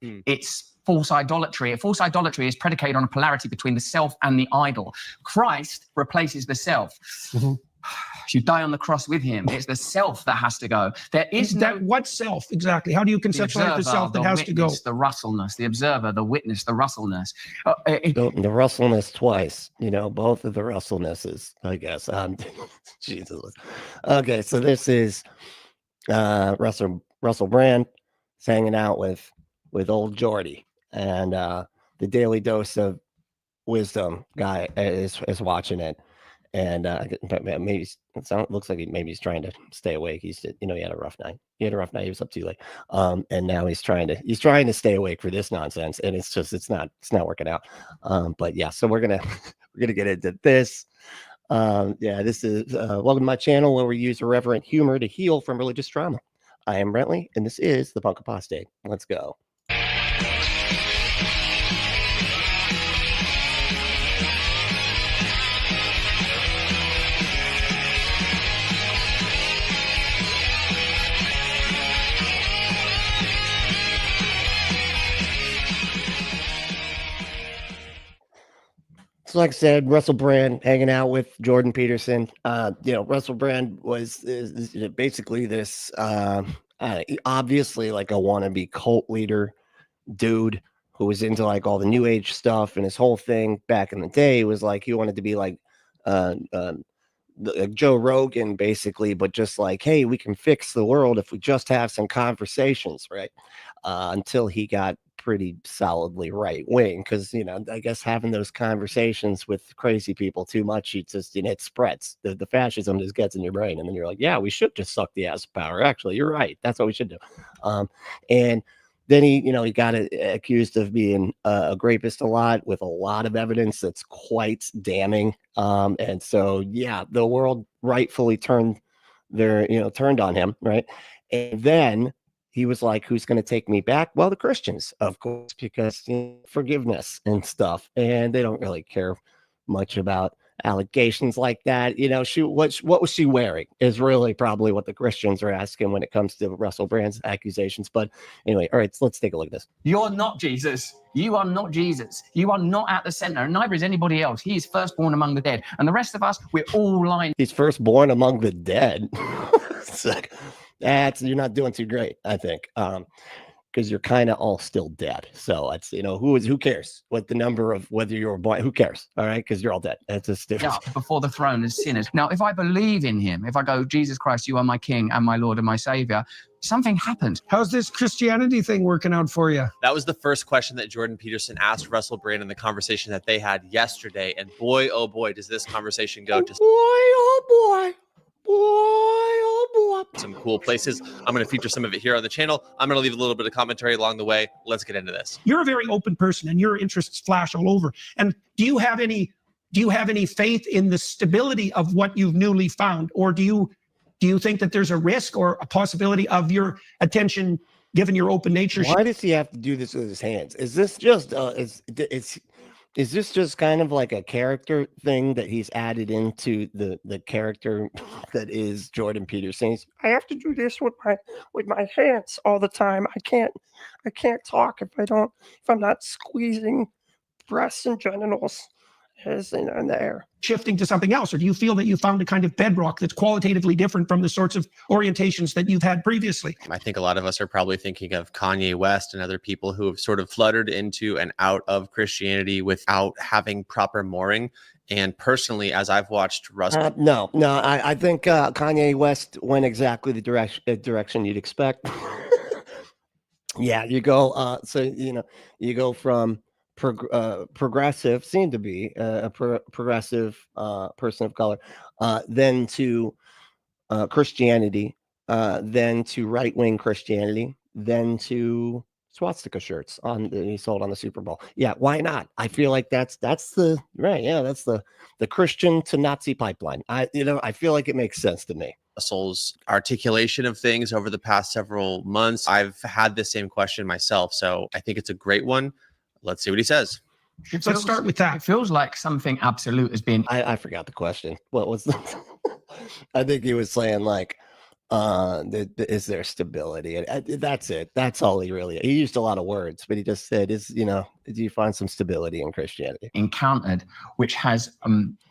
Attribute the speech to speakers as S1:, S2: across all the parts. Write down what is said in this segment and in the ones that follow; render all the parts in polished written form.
S1: It's false idolatry. False idolatry is predicated on a polarity between the self and the idol. Christ replaces the self. You die on the cross with him. It's the self that has to go. There is
S2: what self exactly? How do you conceptualize the self that has to go?
S1: The Russellness, the observer, the witness, the Russellness.
S3: The Russellness twice, both of the Russellnesses, I guess. Jesus. Okay, so this is Russell Brand hanging out with old Jordy, and the Daily Dose of Wisdom guy is watching it. And maybe looks like maybe he's trying to stay awake. He had a rough night. He was up too late. And now he's trying to stay awake for this nonsense. And it's not working out. But yeah, so we're gonna get into this. This is welcome to my channel, where we use irreverent humor to heal from religious trauma. I am Brentley, and this is the Punk Apostate. Let's go. So like I said, Russell Brand hanging out with Jordan Peterson. Russell Brand is basically this obviously like a wannabe cult leader dude who was into like all the new age stuff, and his whole thing back in the day was like he wanted to be like Joe Rogan basically, but just like, hey, we can fix the world if we just have some conversations, right? Until he got pretty solidly right wing, because I guess having those conversations with crazy people too much, it spreads. The fascism just gets in your brain, and then you're like, yeah, we should just suck the ass of power. Actually, you're right. That's what we should do. And then he got accused of being a rapist a lot, with a lot of evidence that's quite damning. And so yeah, the world rightfully turned on him, right? And then he was like, who's going to take me back? Well, the Christians, of course, because forgiveness and stuff. And they don't really care much about allegations like that. What was she wearing is really probably what the Christians are asking when it comes to Russell Brand's accusations. But anyway, all right, so let's take a look at this.
S1: You're not Jesus. You are not Jesus. You are not at the center, and neither is anybody else. He is firstborn among the dead. And the rest of us, we're all lying.
S3: He's firstborn among the dead. It's like, you're not doing too great, I think, because you're kind of all still dead. So it's who cares what the number of whether you're born? Who cares? All right, because you're all dead. That's just different.
S1: Yeah, before the throne as sinners. Now, if I believe in him, if I go, Jesus Christ, you are my King and my Lord and my Savior, something happened.
S2: How's this Christianity thing working out for you?
S4: That was the first question that Jordan Peterson asked Russell Brand in the conversation that they had yesterday, and boy, oh boy, does this conversation go to some cool places. I'm going to feature some of it here on the channel. I'm going to leave a little bit of commentary along the way. Let's get into this.
S2: You're a very open person, and your interests flash all over. And do you have any faith in the stability of what you've newly found, or do you think that there's a risk or a possibility of your attention, given your open nature?
S3: Why does he have to do this with his hands? Is this just is this just kind of like a character thing that he's added into the character that is Jordan Peterson? I have to do this with my hands all the time. I can't talk if I'm not squeezing breasts and genitals in the air.
S2: Shifting to something else, or do you feel that you found a kind of bedrock that's qualitatively different from the sorts of orientations that you've had previously?
S4: I think a lot of us are probably thinking of Kanye West and other people who have sort of fluttered into and out of Christianity without having proper mooring. And personally, as I've watched Russell,
S3: no, I think Kanye West went exactly the direction you'd expect. Yeah, you go. You go from progressive, seemed to be a progressive person of color, then to Christianity, then to right-wing Christianity, then to swastika shirts he sold on the Super Bowl. Yeah, why not? I feel like that's the right. Yeah, that's the Christian to Nazi pipeline. I feel like it makes sense to me.
S4: Russell's articulation of things over the past several months, I've had the same question myself, so I think it's a great one. Let's see what he says.
S2: Let's start with that.
S1: It feels like something absolute has been.
S3: I forgot the question. What was the I think he was saying like, Is there stability? And that's it. That's all he used a lot of words, but he just said, do you find some stability in Christianity?
S1: Encountered, which has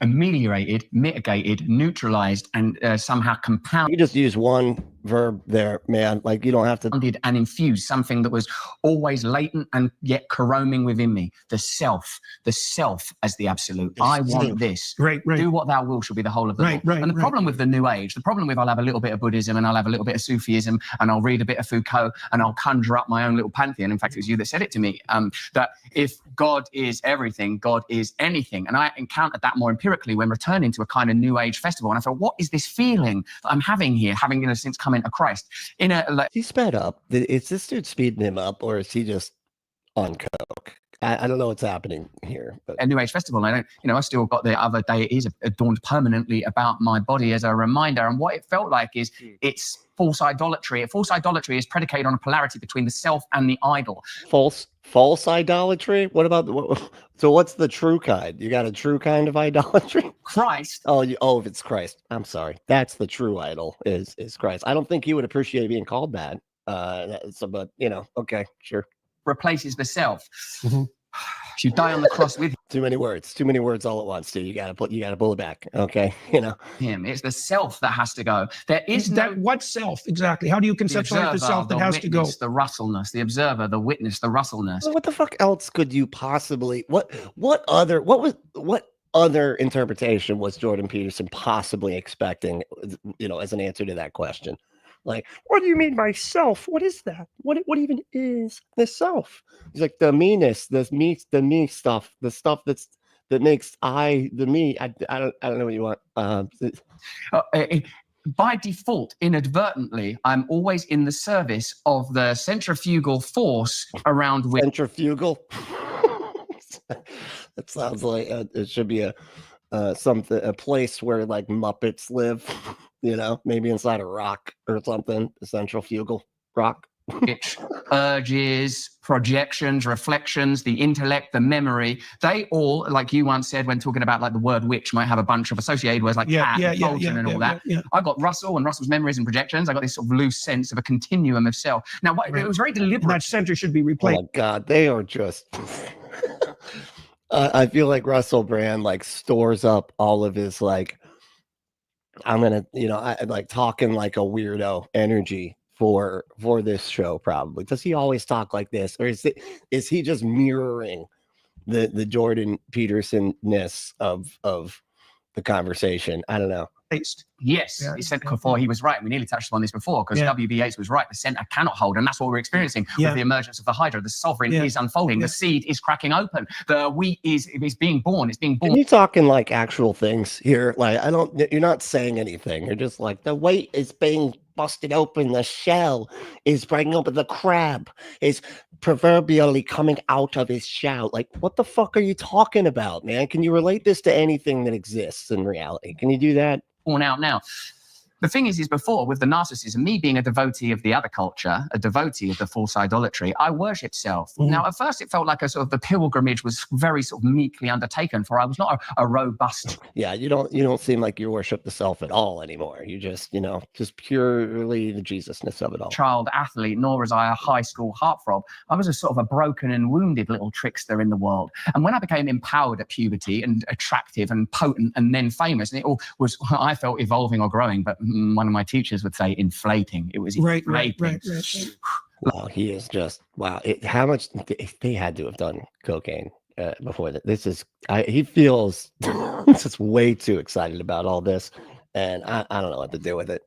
S1: ameliorated, mitigated, neutralized, and somehow compounded.
S3: You just use one verb there, man. Like, you don't have to.
S1: And infused something that was always latent and yet corroming within me. The self as the absolute. I want this.
S2: Right.
S1: Do what thou wilt shall be the whole of the law. And the problem with the New Age, the problem with I'll have a little bit of Buddhism and I'll have a little bit of Sufism and I'll read a bit of Foucault and I'll conjure up my own little pantheon. In fact, it was you that said it to me, that if God is everything, God is anything. And I encountered that more empirically when returning to a kind of New Age festival. And I thought, what is this feeling that I'm having here, having, since coming to Christ?
S3: He sped up. Is this dude speeding him up, or is he just on coke? I don't know what's happening here. But.
S1: A New Age festival, I still got the other deities adorned permanently about my body as a reminder. And what it felt like is it's false idolatry. False idolatry is predicated on a polarity between the self and the idol.
S3: False idolatry? What about so what's the true kind? You got a true kind of idolatry?
S1: Christ.
S3: If it's Christ. I'm sorry. That's the true idol is Christ. I don't think he would appreciate being called that. But okay, sure.
S1: Replaces the self. You die on the cross with
S3: too many words all at once, dude. You gotta pull it back. Okay.
S1: Him. It's the self that has to go. There is
S2: that what self exactly? How do you conceptualize the self that has to go?
S1: The Russellness, the observer, the witness, the Russellness.
S3: Well, what the fuck else could you possibly what other interpretation was Jordan Peterson possibly expecting, as an answer to that question? Like, what do you mean by self? What is that? What even is the self? He's like the meanness, the me stuff, the stuff that makes the me. I don't know what you want.
S1: By default, inadvertently, I'm always in the service of the centrifugal force around which.
S3: Centrifugal. That sounds like it should be a place where like Muppets live. Maybe inside a rock or something, a centrifugal rock.
S1: Which urges, projections, reflections, the intellect, the memory, they all, like you once said when talking about like the word witch might have a bunch of associated words like cat and Fulton and all that. I got Russell and Russell's memories and projections. I got this sort of loose sense of a continuum of self. Now, it was very deliberate.
S2: That center should be replaced.
S3: Oh my God, they are just... I feel like Russell Brand like stores up all of his like, I'm gonna, I like talking like a weirdo energy for this show. Probably does he always talk like this, or is he just mirroring the Jordan Peterson-ness of the conversation? I don't know.
S1: Yes, he said before he was right. We nearly touched on this before because W.B. Yeats was right. The center cannot hold, and that's what we're experiencing with the emergence of the Hydra. The sovereign is unfolding. The seed is cracking open. The wheat is being born. It's being born.
S3: Are you talking like actual things here? Like you're not saying anything. You're just like the wheat is being busted open. The shell is breaking open. The crab is proverbially coming out of his shell. Like, what the fuck are you talking about, man? Can you relate this to anything that exists in reality? Can you do that?
S1: Born out now. The thing is before with the narcissism, me being a devotee of the other culture, a devotee of the false idolatry, I worshipped self. Now, at first it felt like a sort of the pilgrimage was very sort of meekly undertaken, for I was not a robust.
S3: Yeah, you don't seem like you worship the self at all anymore. You just, just purely the Jesusness of it all.
S1: Child athlete, nor was I a high school heartthrob. I was a sort of a broken and wounded little trickster in the world. And when I became empowered at puberty and attractive and potent and then famous, and it all was, I felt evolving or growing, but one of my teachers would say inflating. It was inflating. Right.
S3: Wow, he is just wow. How much they had to have done cocaine before that? This is he feels just way too excited about all this, and I don't know what to do with it.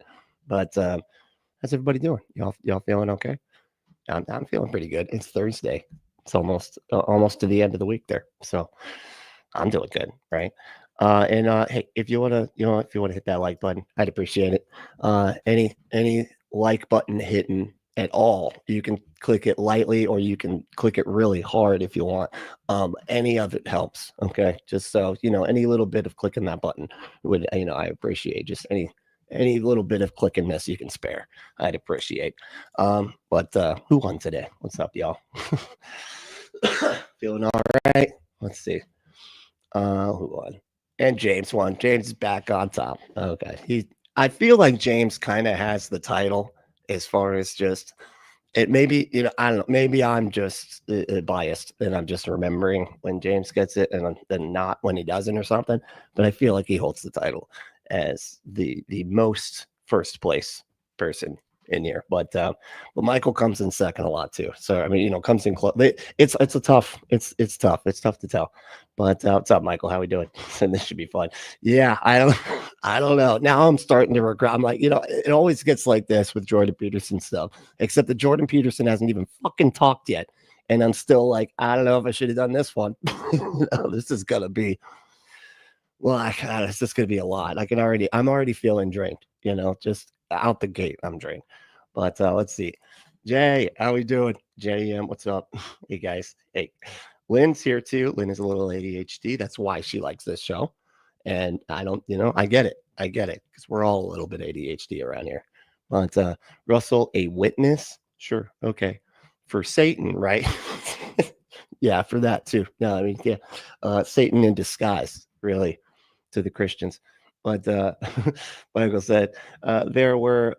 S3: But how's everybody doing? Y'all feeling okay? I'm feeling pretty good. It's Thursday. It's almost to the end of the week there, so I'm doing good, right? Hey, if you wanna hit that like button, I'd appreciate it. Any like button hitting at all, you can click it lightly or you can click it really hard if you want. Any of it helps. Okay, just so any little bit of clicking that button would I appreciate. Just any little bit of clickingness you can spare, I'd appreciate. But who won today? What's up, y'all? Feeling all right? Let's see. Who won? And James won. James is back on top. Okay. I feel like James kind of has the title as far as just it. Maybe, you know, I don't know. Maybe I'm just biased and I'm just remembering when James gets it and then not when he doesn't or something. But I feel like he holds the title as the most first place person in here. But Michael comes in second a lot too. So I mean, you know, comes in close. It's tough. It's tough. It's tough to tell. But what's up, Michael? How we doing? And this should be fun. Yeah, I don't know. Now I'm starting to regret. I'm like, you know, it always gets like this with Jordan Peterson stuff, except that Jordan Peterson hasn't even fucking talked yet. And I'm still like, I don't know if I should have done this one. You know, this is gonna be, well, it's just gonna be a lot. I'm already feeling drained, you know, just out the gate, I'm drained. But let's see. Jay, how we doing? JM, what's up? Hey guys. Hey. Lynn's here too. Lynn is a little ADHD. That's why she likes this show. And I don't, you know, I get it. Because we're all a little bit ADHD around here. But Russell, a witness? Sure. Okay. For Satan, right? Yeah, for that too. No, I mean, yeah. Satan in disguise, really, to the Christians. But Michael said there were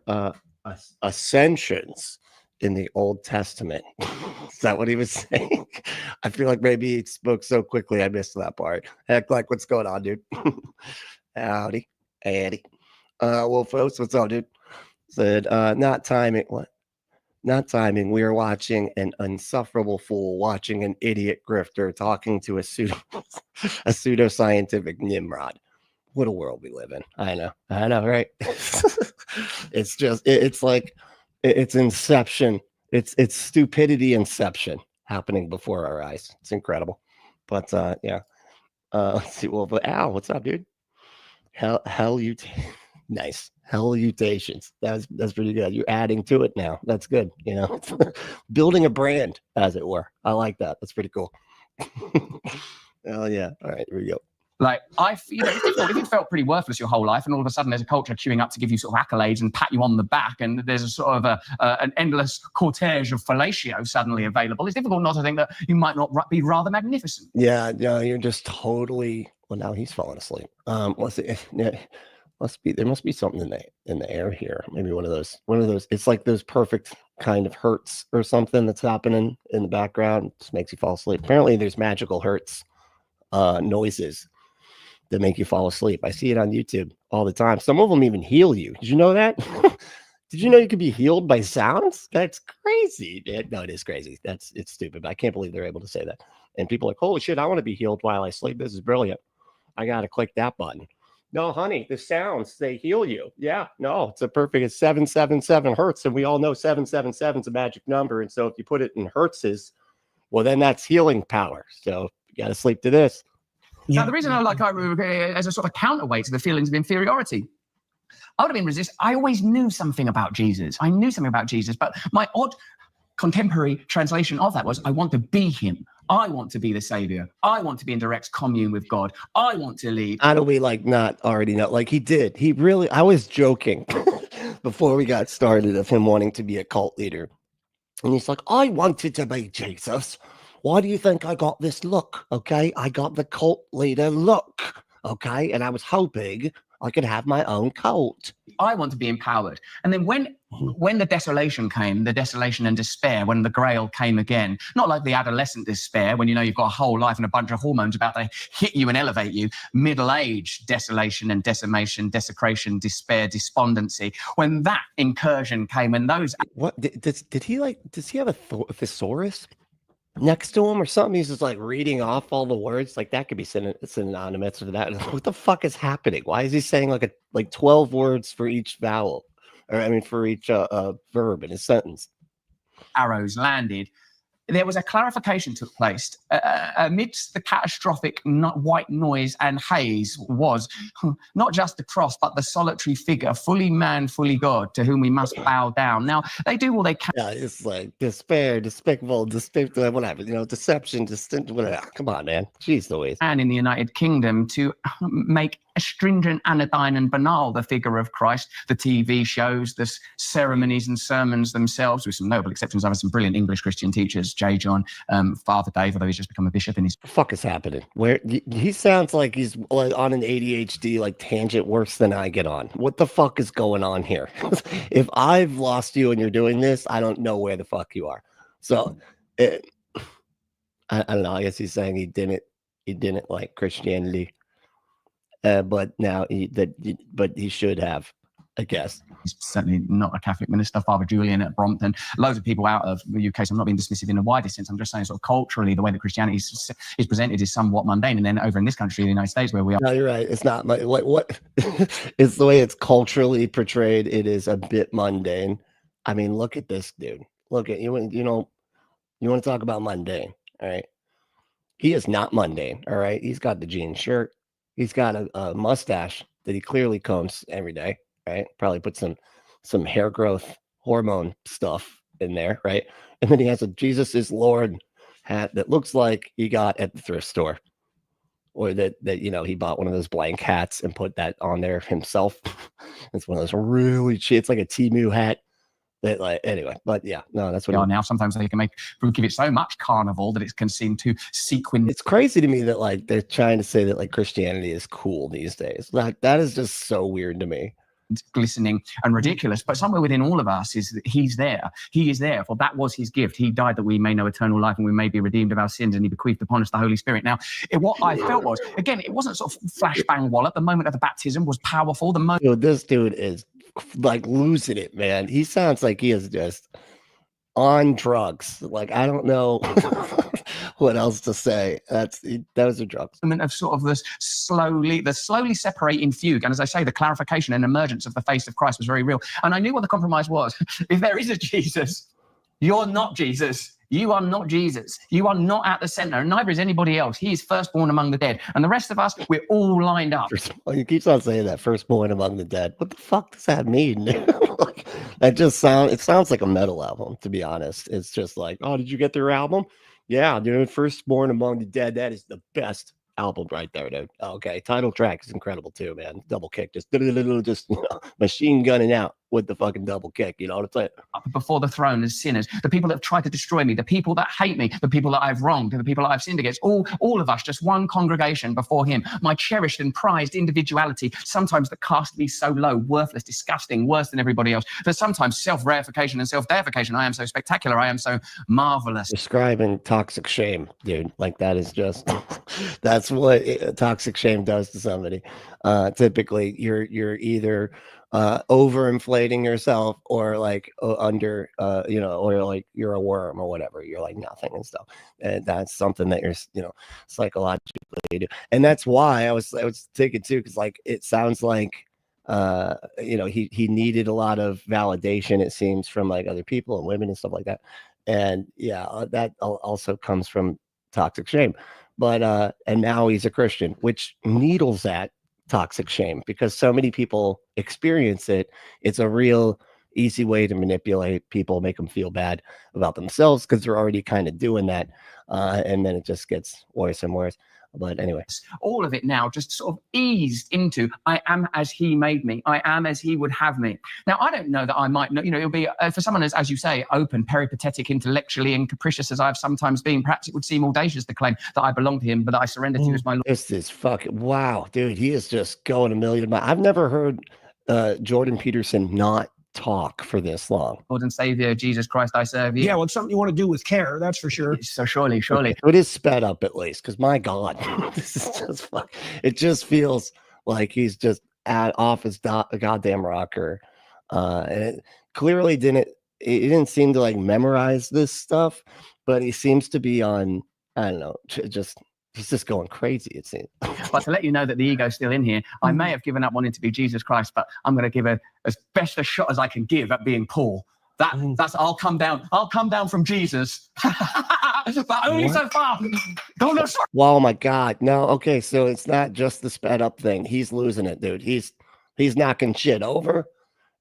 S3: ascensions in the Old Testament. Is that what he was saying? I feel like maybe he spoke so quickly I missed that part. Heck, like, what's going on, dude? Howdy, Eddie. Well, folks, what's up, dude? Said, not timing. What? Not timing. We are watching an insufferable fool watching an idiot grifter talking to a pseudoscientific Nimrod. What a world we live in. I know, right? It's just, it's like, it's inception. It's stupidity inception happening before our eyes. It's incredible. But yeah. Let's see. Well, but Al, what's up, dude? Nice. Hellutations. That's pretty good. You're adding to it now. That's good. You know, building a brand, as it were. I like that. That's pretty cool. Oh yeah. All right, here we go.
S1: Like, you know, if you felt pretty worthless your whole life and all of a sudden there's a culture queuing up to give you sort of accolades and pat you on the back and there's a sort of an endless cortege of fellatio suddenly available, it's difficult not to think that you might not be rather magnificent.
S3: Yeah, you're just totally, well, now he's falling asleep. Let's see. There must be something in the air here. Maybe one of those, it's like those perfect kind of hertz or something that's happening in the background. It just makes you fall asleep. Apparently there's magical hertz noises that make you fall asleep. I see it on YouTube all the time. Some of them even heal you. Did you know that? Did you know you could be healed by sounds? That's crazy. No, it is crazy. It's stupid, but I can't believe they're able to say that. And people are like, holy shit, I want to be healed while I sleep. This is brilliant. I got to click that button. No, honey, the sounds, they heal you. Yeah, no, it's a perfect, it's 777 hertz. And we all know 777 is a magic number. And so if you put it in hertzes, well, then that's healing power. So you got to sleep to this.
S1: Now, the reason I like as a sort of counterweight to the feelings of inferiority, I would have been resistant. I always knew something about Jesus. But my odd contemporary translation of that was, I want to be him. I want to be the savior. I want to be in direct commune with God. I want to lead.
S3: How do we like not already know? Like he did. He really, I was joking before we got started of him wanting to be a cult leader. And he's like, I wanted to be Jesus. Why do you think I got this look? Okay. I got the cult leader look. Okay. And I was hoping I could have my own cult.
S1: I want to be empowered. And then when the desolation came, the desolation and despair, when the grail came again, not like the adolescent despair, when you know you've got a whole life and a bunch of hormones about to hit you and elevate you, middle-age desolation and decimation, desecration, despair, despondency. When that incursion came, when those...
S3: What, does he have a thesaurus next to him or something? He's just like reading off all the words. Like that could be synonymous with that. What the fuck is happening? Why is he saying like 12 words for each vowel? Or I mean, for each verb in his sentence.
S1: Arrows landed. There was a clarification took place amidst the catastrophic white noise and haze was not just the cross, but the solitary figure, fully man, fully God, to whom we must bow down. Now, they do all they can.
S3: Yeah, it's like despair, despicable, whatever, you know, deception, whatever. Come on, man. Jeez Louise.
S1: And in the United Kingdom to make astringent, anodyne, and banal, the figure of Christ, the TV shows, the ceremonies and sermons themselves, with some notable exceptions. I have some brilliant English Christian teachers, J. John, Father Dave, although he's just become a bishop in his.
S3: What the fuck is happening? Where he sounds like he's like on an ADHD like tangent worse than I get on. What the fuck is going on here? If I've lost you and you're doing this, I don't know where the fuck you are. So I don't know. I guess he's saying he didn't like Christianity. But now but he should have, I guess.
S1: He's certainly not a Catholic minister. Father Julian at Brompton, loads of people out of the UK. So I'm not being dismissive in the wider sense. I'm just saying, sort of culturally, the way that Christianity is presented is somewhat mundane. And then over in this country, the United States, where we are.
S3: No, you're right. It's not what it's the way it's culturally portrayed. It is a bit mundane. I mean, look at this dude. Look at you. You know, you want to talk about mundane? All right. He is not mundane. All right. He's got the jean shirt. He's got a mustache that he clearly combs every day, right? Probably put some hair growth hormone stuff in there, right? And then he has a Jesus is Lord hat that looks like he got at the thrift store, or that you know, he bought one of those blank hats and put that on there himself. It's one of those really cheap. It's like a Temu hat. That, like, anyway, but yeah, no, that's what
S1: we are now. Sometimes they can give it so much carnival that it can seem to sequin.
S3: It's crazy to me that like they're trying to say that like Christianity is cool these days. Like that is just so weird to me.
S1: Glistening and ridiculous, but somewhere within all of us is that he's there. He is there, for that was his gift. He died that we may know eternal life and we may be redeemed of our sins, and he bequeathed upon us the Holy Spirit. Now, what I felt was, again, it wasn't sort of flashbang wallop. The moment of the baptism was powerful. The moment.
S3: Dude, this dude is like losing it, man. He sounds like he is just on drugs. Like, I don't know what else to say. Those are drugs.
S1: Of sort of the slowly separating fugue, and as I say, the clarification and emergence of the face of Christ was very real. And I knew what the compromise was. If there is a Jesus, you're not Jesus. You are not Jesus. You are not at the center, and neither is anybody else. He is firstborn among the dead. And the rest of us, we're all lined up.
S3: He keeps on saying that, firstborn among the dead. What the fuck does that mean? Like, it sounds like a metal album, to be honest. It's just like, oh, did you get their album? Yeah, dude, firstborn among the dead. That is the best album right there, dude. Okay, title track is incredible too, man. Double kick, just you know, machine gunning out with the fucking double kick. You know what I'm saying?
S1: Before the throne as sinners, the people that have tried to destroy me, the people that hate me, the people that I've wronged, the people that I've sinned against, all of us, just one congregation before him. My cherished and prized individuality, sometimes that cast me so low, worthless, disgusting, worse than everybody else. But sometimes self-reification and self-deification. I am so spectacular. I am so marvelous.
S3: Describing toxic shame, dude. Like that is just that's what toxic shame does to somebody. Typically, you're either overinflating yourself or like under you know, or like you're a worm or whatever, you're like nothing and stuff, and that's something that you're, you know, psychologically do. And that's why I was thinking too, because like it sounds like you know, he needed a lot of validation, it seems, from like other people and women and stuff like that. And yeah, that also comes from toxic shame. But and now he's a Christian, which needles at toxic shame, because so many people experience it. It's a real easy way to manipulate people, make them feel bad about themselves because they're already kind of doing that, and then it just gets worse and worse. But anyway,
S1: all of it now just sort of eased into, I am as he made me. I am as he would have me. Now, I don't know that I might know, you know, it'll be for someone as you say, open, peripatetic, intellectually and capricious as I've sometimes been, perhaps it would seem audacious to claim that I belong to him, but that I surrender to you as my Lord.
S3: This is fucking, wow, dude, he is just going a million miles. I've never heard Jordan Peterson not talk for this long.
S1: Lord and Savior, Jesus Christ, I serve you.
S2: Yeah, well, it's something you want to do with care, that's for sure.
S1: So surely.
S3: It is sped up at least, because my God, this is just fuck. It just feels like he's just off his goddamn rocker. And it clearly he didn't seem to like memorize this stuff, but he seems to be on, I don't know, he's just going crazy, it seems.
S1: But to let you know that the ego's still in here, I may have given up wanting to be Jesus Christ, but I'm going to give as best a shot as I can give at being Paul. That's I'll come down from Jesus, but only so far. Don't know.
S3: Wow, my God, no. Okay, so it's not just the sped up thing. He's losing it, dude. He's knocking shit over,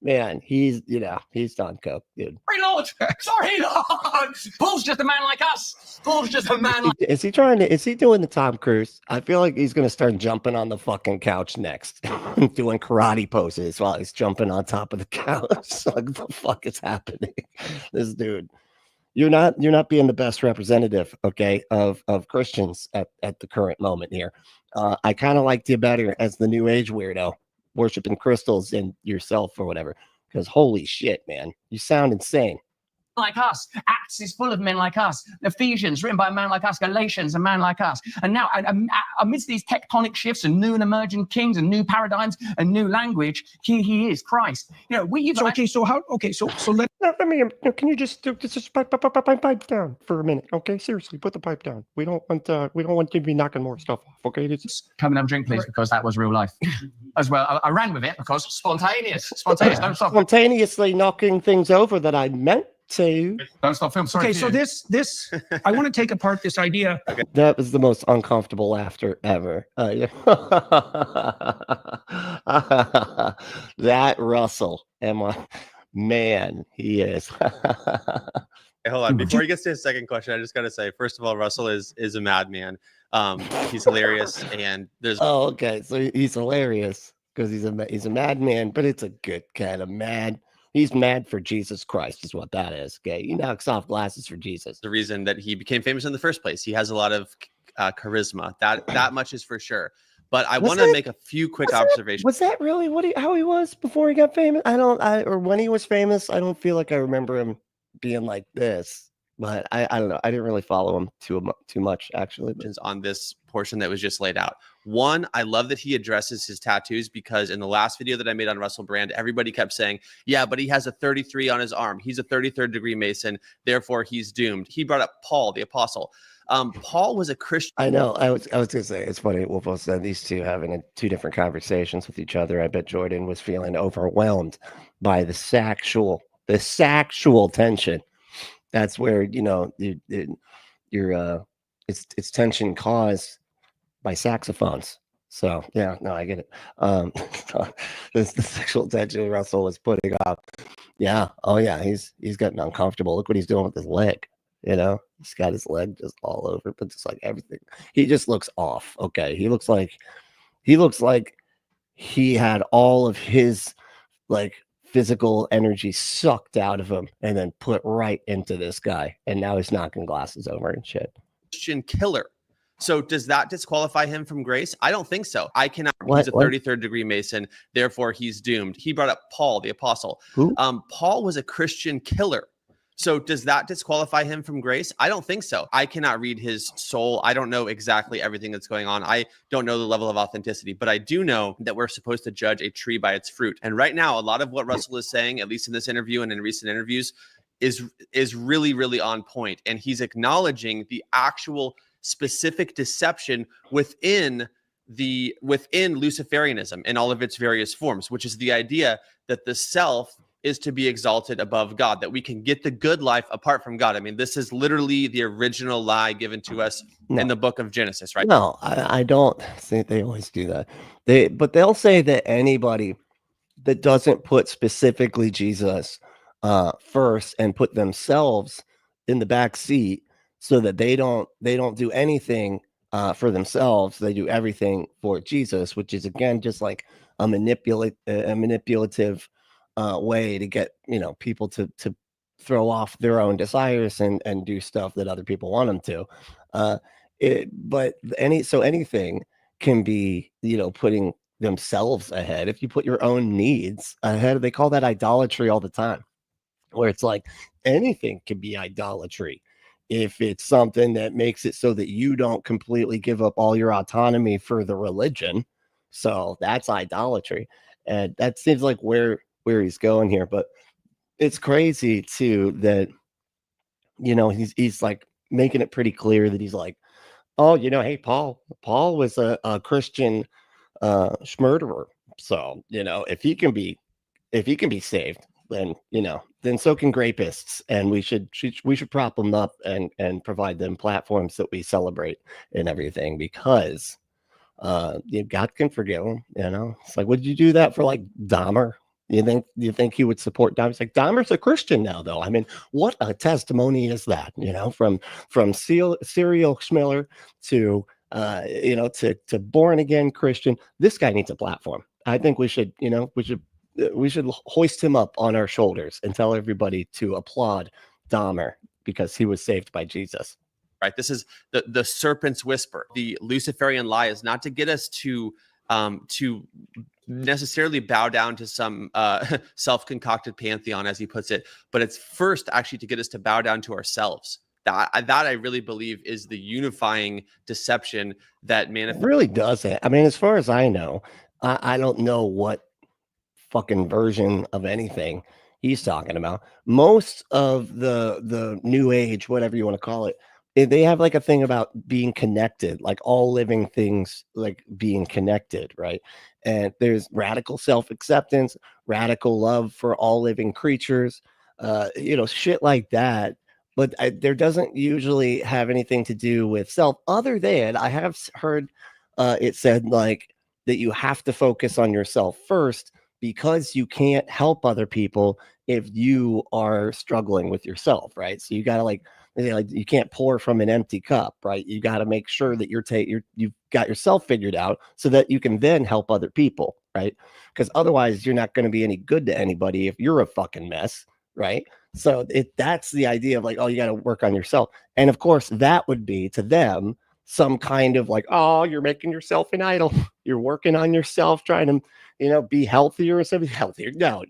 S3: man, he's done coke, dude.
S1: Sorry, Lord. Sorry, Lord. Paul's just a man like us. Paul's just a man like
S3: Is he doing the Tom Cruise? I feel like he's gonna start jumping on the fucking couch next, doing karate poses while he's jumping on top of the couch. Like, what the fuck is happening? This dude, you're not being the best representative, okay, of Christians at the current moment here. I kind of liked you better as the New Age weirdo, worshiping crystals and yourself or whatever. Because holy shit, man, you sound insane.
S1: us. Acts is full of men like us. Ephesians, written by a man like us. Galatians, a man like us. And now, amidst these tectonic shifts and new and emerging kings and new paradigms and new language, here he is, Christ. You know,
S2: so let
S3: me. Can you just pipe down for a minute? Okay, seriously, put the pipe down. We don't want you to be knocking more stuff off. Okay,
S1: come and have a drink, please, because that was real life. As well, I ran with it because spontaneous. Don't stop.
S3: Spontaneously knocking things over that I meant to.
S1: Don't stop film. Sorry.
S2: Okay, so this I want to take apart this idea.
S3: Okay. That was the most uncomfortable laughter ever. Yeah. That Russell, man, he is.
S4: Hey, hold on. Before he gets to his second question, I just got to say, first of all, Russell is a madman. He's hilarious, and there's.
S3: Oh, okay. So he's hilarious because he's a madman, but it's a good kind of mad. He's mad for Jesus Christ, is what that is. Okay, he knocks off glasses for Jesus.
S4: The reason that he became famous in the first place. He has a lot of charisma. That much is for sure. But I want to make a few quick observations.
S3: Was that really how he was before he got famous? Or when he was famous, I don't feel like I remember him being like this. But I don't know. I didn't really follow him too much, actually.
S4: On this portion that was just laid out. One, I love that he addresses his tattoos, because in the last video that I made on Russell Brand, everybody kept saying, yeah, but he has a 33 on his arm. He's a 33rd degree Mason. Therefore, he's doomed. He brought up Paul, the apostle. Paul was a Christian.
S3: I know. I was going to say, it's funny. We'll both said these two having two different conversations with each other. I bet Jordan was feeling overwhelmed by the sexual tension. That's where, it's tension caused by saxophones. So yeah, no, I get it. The sexual tension Russell was putting up. Yeah. Oh yeah. He's getting uncomfortable. Look what he's doing with his leg. He's got his leg just all over, but just like everything. He just looks off. Okay. He looks like he had all of his like physical energy sucked out of him and then put right into this guy. And now he's knocking glasses over and shit.
S4: Christian killer. So does that disqualify him from grace? I don't think so. I cannot.
S3: What?
S4: He's a 33rd degree Mason. Therefore, he's doomed. He brought up Paul, the apostle.
S3: Who?
S4: Paul was a Christian killer. So does that disqualify him from grace? I don't think so. I cannot read his soul. I don't know exactly everything that's going on. I don't know the level of authenticity, but I do know that we're supposed to judge a tree by its fruit. And right now, a lot of what Russell is saying, at least in this interview and in recent interviews, is really, really on point. And he's acknowledging the actual specific deception within Luciferianism in all of its various forms, which is the idea that the self is to be exalted above God, that we can get the good life apart from God. I mean, this is literally the original lie given to us in the book of Genesis, right?
S3: No, I don't think they always do that. But they'll say that anybody that doesn't put specifically Jesus first and put themselves in the back seat, so that they don't do anything for themselves, they do everything for Jesus, which is again just like a manipulative way to get people to throw off their own desires and do stuff that other people want them to. But anything can be putting themselves ahead. If you put your own needs ahead, they call that idolatry all the time, where it's like anything can be idolatry if it's something that makes it so that you don't completely give up all your autonomy for the religion. So that's idolatry. And that seems like where he's going here. But it's crazy too that he's like making it pretty clear that he's like, oh, hey, Paul was a Christian murderer. So if he can be saved, then so can grapists, and we should prop them up and provide them platforms that we celebrate and everything, because God can forgive them. It's like, would you do that for like Dahmer? You think he would support Dahmer? It's like, Dahmer's a Christian now, though. I mean, what a testimony is that? From serial schmiller to to born again Christian. This guy needs a platform. I think we should hoist him up on our shoulders and tell everybody to applaud Dahmer because he was saved by Jesus.
S4: Right. This is the serpent's whisper. The Luciferian lie is not to get us to necessarily bow down to some self-concocted pantheon, as he puts it, but it's first actually to get us to bow down to ourselves. That I really believe is the unifying deception that manifests.
S3: It really doesn't. I mean, as far as I know, I don't know what fucking version of anything he's talking about. Most of the new age, whatever you want to call it, they have like a thing about being connected, like all living things like being connected, right? And there's radical self-acceptance, radical love for all living creatures, shit like that. But there doesn't usually have anything to do with self, other than I have heard it said like that you have to focus on yourself first because you can't help other people if you are struggling with yourself, right? So you got to like you can't pour from an empty cup, right? You got to make sure that you've got yourself figured out so that you can then help other people, right? Because otherwise you're not going to be any good to anybody if you're a fucking mess, right? So that's the idea of like, oh, you got to work on yourself. And of course that would be to them some kind of like, oh, you're making yourself an idol. You're working on yourself, trying to, be healthier or something healthier. No,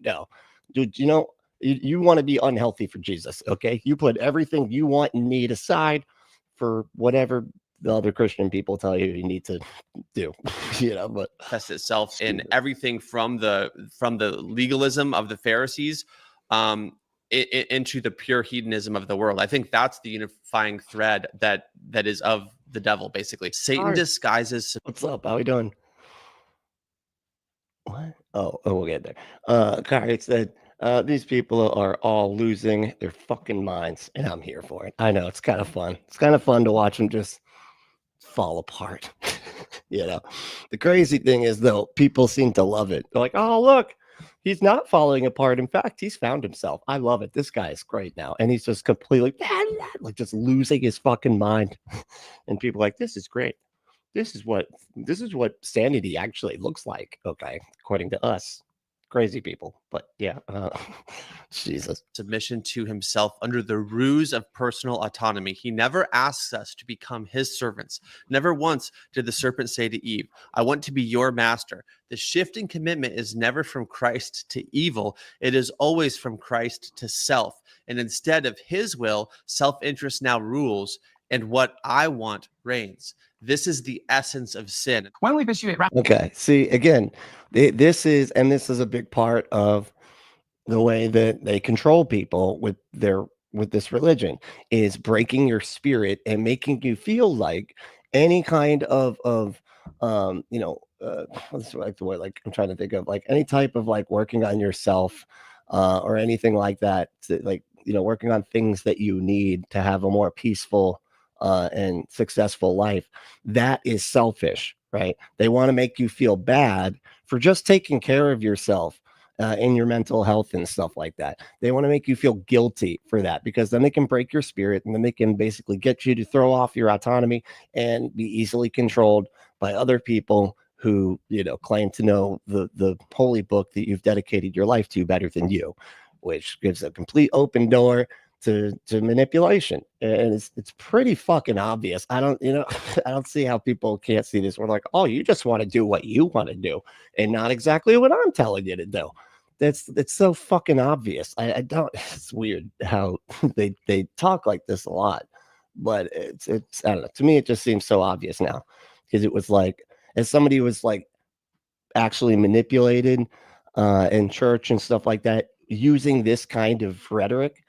S3: dude, you want to be unhealthy for Jesus. Okay. You put everything you want and need aside for whatever the other Christian people tell you need to do, but
S4: manifests itself in everything from the legalism of the Pharisees, into the pure hedonism of the world. I think that's the unifying thread that is of the devil, basically. Satan disguises.
S3: What's up? How we doing? What? Oh, we'll get there. Kari said, these people are all losing their fucking minds, and I'm here for it. I know, it's kind of fun. It's kind of fun to watch them just fall apart. The crazy thing is, though, people seem to love it. They're like, oh, look, he's not falling apart. In fact, he's found himself. I love it. This guy is great now. And he's just completely like just losing his fucking mind. And people are like, this is great. This is what sanity actually looks like. Okay. According to us. Crazy people. But yeah, Jesus.
S4: Submission to himself under the ruse of personal autonomy. He never asks us to become his servants. Never once did the serpent say to Eve, I want to be your master. The shift in commitment is never from Christ to evil. It is always from Christ to self. And instead of his will, self-interest now rules, and what I want reigns. This is the essence of sin.
S1: When we pursue it
S3: okay. See, again, this is a big part of the way that they control people with this religion, is breaking your spirit and making you feel like any kind of what's like the word, like I'm trying to think of, like any type of like working on yourself or anything like that, like, working on things that you need to have a more peaceful and successful life. That is selfish, right? They want to make you feel bad for just taking care of yourself in your mental health and stuff like that. They want to make you feel guilty for that, because then they can break your spirit, and then they can basically get you to throw off your autonomy and be easily controlled by other people who, claim to know the holy book that you've dedicated your life to better than you, which gives a complete open door to manipulation. And it's pretty fucking obvious. I don't see how people can't see this. We're like, oh, you just want to do what you want to do and not exactly what I'm telling you to do. It's so fucking obvious. I don't, it's weird how they talk like this a lot, but it's I don't know. To me, it just seems so obvious now, because it was like, as somebody was like actually manipulated in church and stuff like that, using this kind of rhetoric,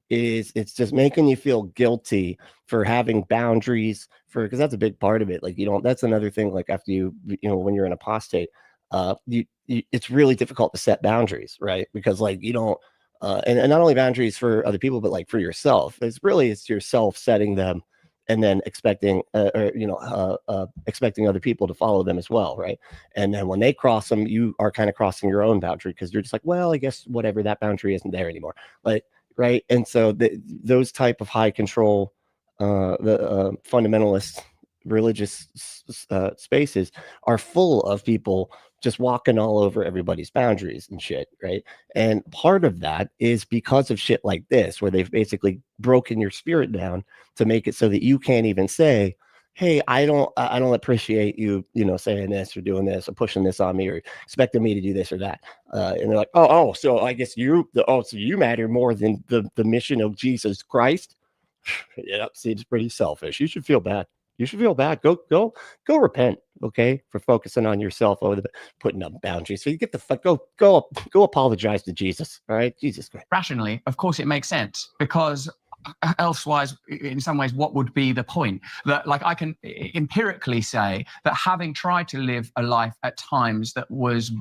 S3: it's just making you feel guilty for having boundaries, because that's a big part of it. Like, that's another thing, like after when you're an apostate, it's really difficult to set boundaries, right? Because like, and not only boundaries for other people, but like for yourself, it's yourself setting them and then expecting expecting other people to follow them as well, right? And then when they cross them, you are kind of crossing your own boundary, because you're just like, well, I guess whatever, that boundary isn't there anymore, like, right? And so those type of high control the fundamentalist religious spaces are full of people just walking all over everybody's boundaries and shit, right? And part of that is because of shit like this, where they've basically broken your spirit down to make it so that you can't even say, hey, I don't appreciate you, saying this or doing this or pushing this on me or expecting me to do this or that. And they're like, oh, so I guess so you matter more than the mission of Jesus Christ. Yeah, seems pretty selfish. You should feel bad. You should feel bad. Go repent, okay, for focusing on yourself over putting up boundaries. So you get the fuck go apologize to Jesus. All right, Jesus Christ.
S1: Rationally, of course, it makes sense, because elsewise, in some ways, what would be the point? That, like, I can empirically say that having tried to live a life at times that was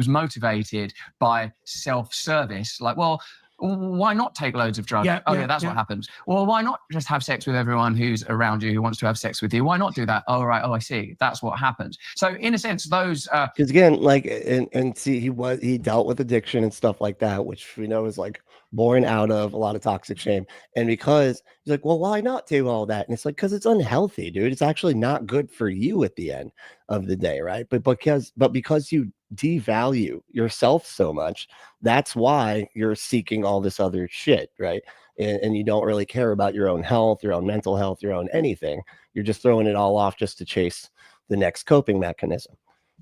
S1: motivated by self-service, like, well, why not take loads of drugs? That's what happens. Well, why not just have sex with everyone who's around you who wants to have sex with you? Why not do that? Oh, right. Oh, I see. That's what happens. So in a sense, those
S3: because again, like, and see, he dealt with addiction and stuff like that, which we know is like born out of a lot of toxic shame. And because he's like, well, why not do all that? And it's like, because it's unhealthy, dude. It's actually not good for you at the end of the day, right? But because you devalue yourself so much, that's why you're seeking all this other shit, right? And you don't really care about your own health, your own mental health, your own anything. You're just throwing it all off just to chase the next coping mechanism.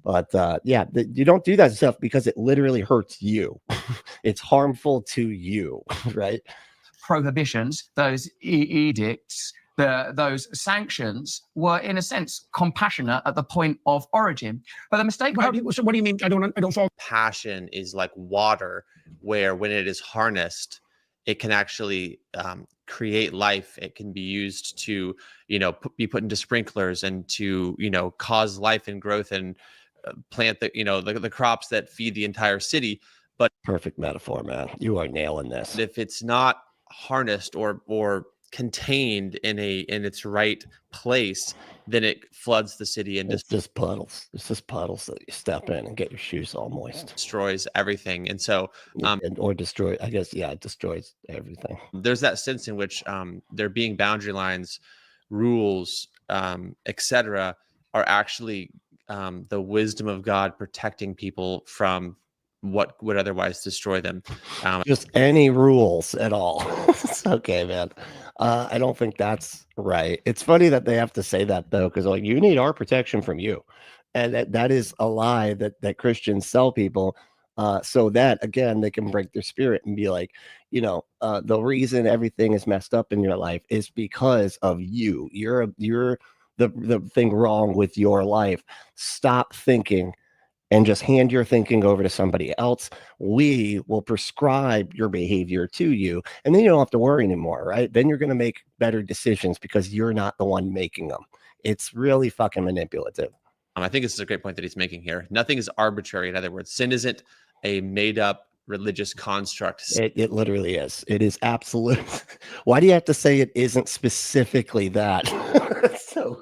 S3: But you don't do that stuff because it literally hurts you. It's harmful to you, right?
S1: Prohibitions, those edicts, those sanctions were, in a sense, compassionate at the point of origin. But the mistake.
S2: So what do you mean? I don't follow.
S4: Passion is like water, where when it is harnessed, it can actually create life. It can be used to, be put into sprinklers and to, cause life and growth and plant the crops that feed the entire city. But
S3: perfect metaphor, man. You are nailing this.
S4: If it's not harnessed or contained in its right place, then it floods the city and
S3: it's just puddles. It's just puddles that you step in and get your shoes all moist.
S4: Destroys everything. And so
S3: or destroy, I guess, it destroys everything.
S4: There's that sense in which there being boundary lines, rules, etc., are actually the wisdom of God protecting people from what would otherwise destroy them.
S3: Just any rules at all. Okay, man. I don't think that's right. It's funny that they have to say that, though, because like, you need our protection from you. And that is a lie that Christians sell people, so that, again, they can break their spirit and be like, the reason everything is messed up in your life is because of you. You're the thing wrong with your life. Stop thinking and just hand your thinking over to somebody else. We will prescribe your behavior to you, and then you don't have to worry anymore, right? Then you're going to make better decisions because you're not the one making them. It's really fucking manipulative.
S4: I think this is a great point that he's making here. Nothing is arbitrary. In other words, sin isn't a made-up religious construct.
S3: It literally is. It is absolute. Why do you have to say it isn't specifically that? So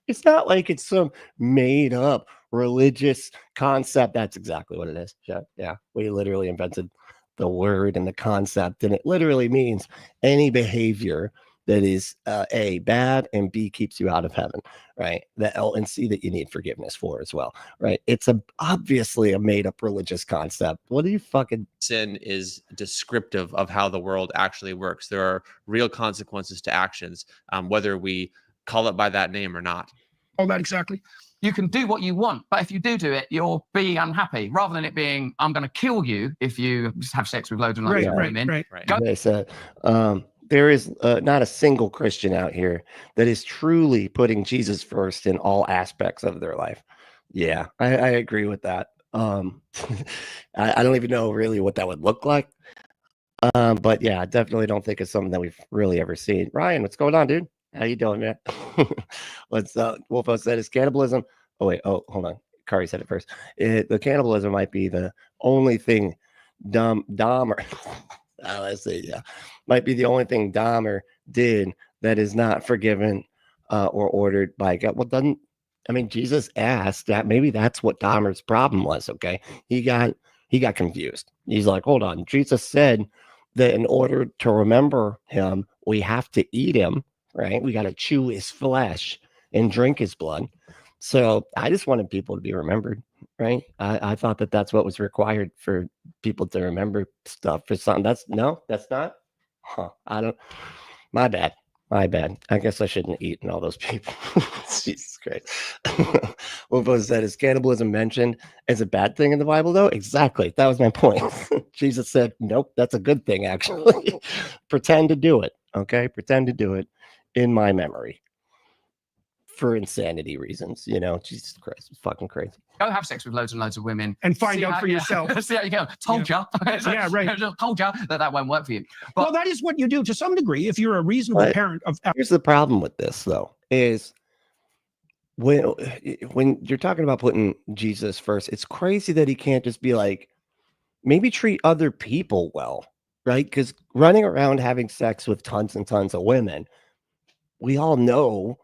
S3: it's not like it's some made-up religious concept. That's exactly what it is. Yeah, we literally invented the word and the concept, and it literally means any behavior that is A, bad, and B, keeps you out of heaven, right? And C, that you need forgiveness for as well, right? It's obviously a made-up religious concept. What do you fucking...
S4: Sin is descriptive of how the world actually works. There are real consequences to actions, whether we call it by that name or not.
S2: All that exactly.
S1: You can do what you want, but if you do it, you'll be unhappy, rather than it being, I'm going to kill you if you have sex with loads and loads of women.
S2: Right.
S3: Okay, so there is not a single Christian out here that is truly putting Jesus first in all aspects of their life. Yeah, I agree with that. I don't even know really what that would look like. But yeah, I definitely don't think it's something that we've really ever seen. Ryan, what's going on, dude? How you doing, man? What's Wolfo said is cannibalism. Oh wait, hold on. Kari said it first. The cannibalism might be the only thing Dahmer. Let's see, yeah, might be the only thing Dahmer did that is not forgiven or ordered by God. Well, doesn't, I mean, Jesus asked that, maybe that's what Dahmer's problem was. Okay. He got confused. He's like, hold on. Jesus said that in order to remember him, we have to eat him, right? We got to chew his flesh and drink his blood. So I just wanted people to be remembered, right? I thought that that's what was required for people to remember stuff for something. That's not. Huh. I don't, my bad. I guess I shouldn't have eaten all those people. Jesus Christ. What was that? Is cannibalism mentioned as a bad thing in the Bible, though? Exactly. That was my point. Jesus said, nope, that's a good thing, actually. Pretend to do it. Okay. Pretend to do it in my memory for insanity reasons. You know, Jesus Christ, it's fucking crazy.
S1: Go have sex with loads and loads of women
S2: and find out for yourself.
S1: See how you go. Told ya.
S2: Yeah, right.
S1: Told ya that won't work for you. But,
S2: well, that is what you do to some degree if you're a reasonable parent of.
S3: Here's the problem with this, though, is when you're talking about putting Jesus first, it's crazy that he can't just be like, maybe treat other people well, right? Because running around having sex with tons and tons of women, we all know.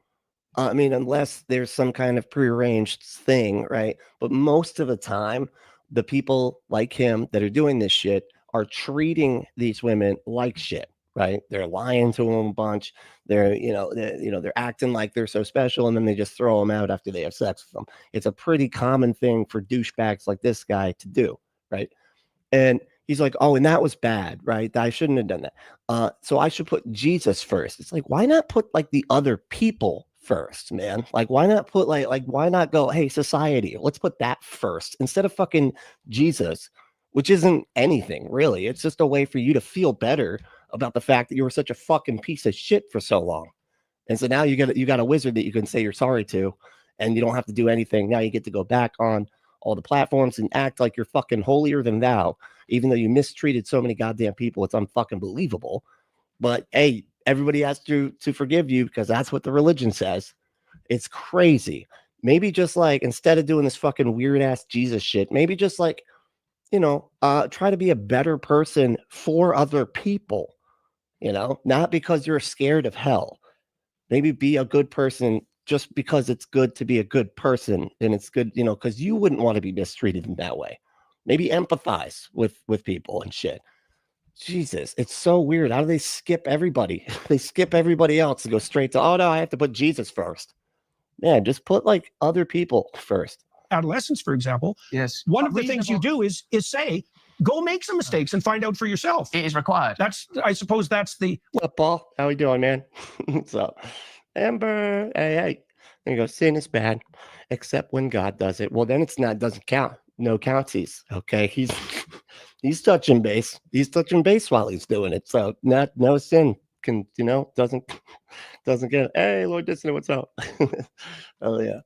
S3: I mean, unless there's some kind of prearranged thing, right? But most of the time, the people like him that are doing this shit are treating these women like shit, right? They're lying to them a bunch. They're acting like they're so special, and then they just throw them out after they have sex with them. It's a pretty common thing for douchebags like this guy to do, right? And he's like, oh, and that was bad, right? I shouldn't have done that. So I should put Jesus first. It's like, why not put like the other people first, man? Like, why not put like why not go, hey, society, let's put that first instead of fucking Jesus, which isn't anything really. It's just a way for you to feel better about the fact that you were such a fucking piece of shit for so long. And so now you got a wizard that you can say you're sorry to, and you don't have to do anything. Now you get to go back on all the platforms and act like you're fucking holier than thou, even though you mistreated so many goddamn people. It's unfucking believable. But hey, everybody has to forgive you because that's what the religion says. It's crazy. Maybe just like, instead of doing this fucking weird ass Jesus shit, maybe just like, try to be a better person for other people, not because you're scared of hell. Maybe be a good person just because it's good to be a good person, and it's good, because you wouldn't want to be mistreated in that way. Maybe empathize with people and shit. Jesus, it's so weird. How do they skip everybody? They skip everybody else and go straight to, oh no, I have to put Jesus first. Man, just put like other people first.
S2: Adolescents, for example.
S1: Yes.
S2: One of the things you do is say, go make some mistakes and find out for yourself.
S1: It is required.
S2: I suppose that's the.
S3: What's up, Paul? How we doing, man? So, Amber, hey. There you go. Sin is bad, except when God does it. Well, then doesn't count. No countsies. Okay. He's touching base. He's touching base while he's doing it. So no sin can, doesn't get, hey, Lord Disney, what's up? Oh yeah.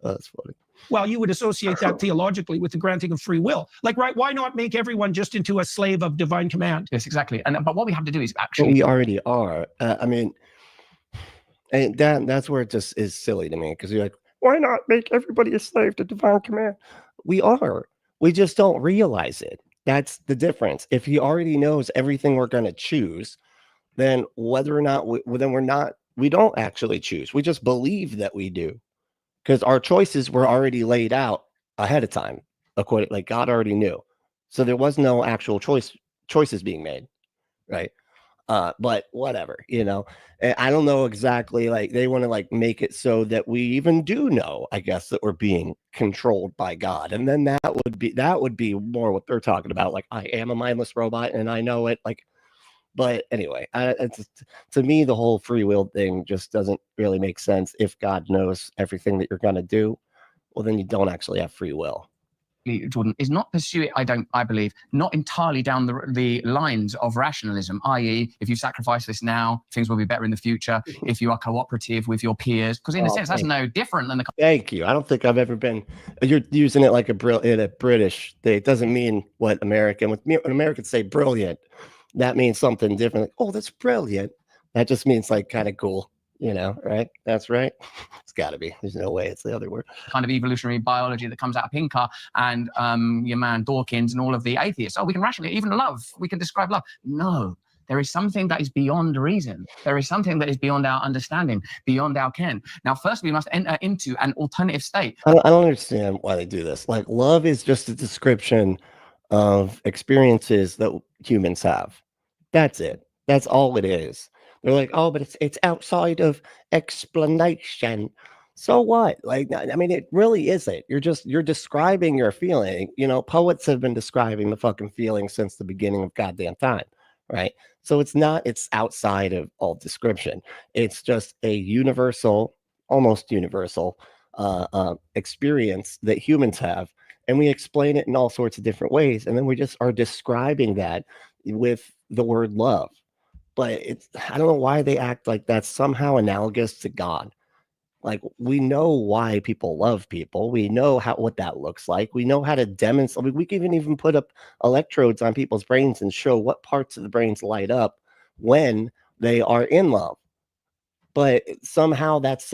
S3: Oh, that's funny.
S2: Well, you would associate that theologically with the granting of free will. Like, right, why not make everyone just into a slave of divine command?
S1: Yes, exactly. But what we have to do is actually.
S3: Well, we already are. I mean, and that's where it just is silly to me, because you're like, why not make everybody a slave to divine command? We are. We just don't realize it. That's the difference. If he already knows everything we're going to choose, then whether or not we don't actually choose. We just believe that we do, because our choices were already laid out ahead of time. According, like God already knew. So there was no actual choices being made. Right. But whatever, I don't know exactly, like they want to like make it so that we even do know, I guess, that we're being controlled by God. And then that would be more what they're talking about. Like, I am a mindless robot and I know it, like, but anyway, to me, the whole free will thing just doesn't really make sense. If God knows everything that you're going to do, well, then you don't actually have free will.
S1: Jordan, is not pursue it, I believe, not entirely down the lines of rationalism, i.e., if you sacrifice this now, things will be better in the future, if you are cooperative with your peers, because in a sense, that's no different than the...
S3: Thank you. I don't think I've ever been... You're using it like a British thing. It doesn't mean what when Americans say brilliant, that means something different. Like, oh, that's brilliant. That just means like kind of cool. Right? That's right. It's got to be. There's no way it's the other word.
S1: Kind of evolutionary biology that comes out of Pinker and your man Dawkins and all of the atheists. Oh, we can rationally, even love, we can describe love. No, There is something that is beyond reason. There is something that is beyond our understanding, beyond our ken. Now, first, we must enter into an alternative state.
S3: I don't understand why they do this. Like, love is just a description of experiences that humans have. That's it. That's all it is. They're like, oh, but it's outside of explanation. So what? Like, I mean, it really isn't. You're describing your feeling. You know, poets have been describing the fucking feeling since the beginning of goddamn time, right? So it's outside of all description. It's just a universal, almost universal experience that humans have. And we explain it in all sorts of different ways. And then we just are describing that with the word love. But I don't know why they act like that's somehow analogous to God. Like, we know why people love people. We know what that looks like. We know how to demonstrate. I mean, we can even put up electrodes on people's brains and show what parts of the brains light up when they are in love. But somehow that's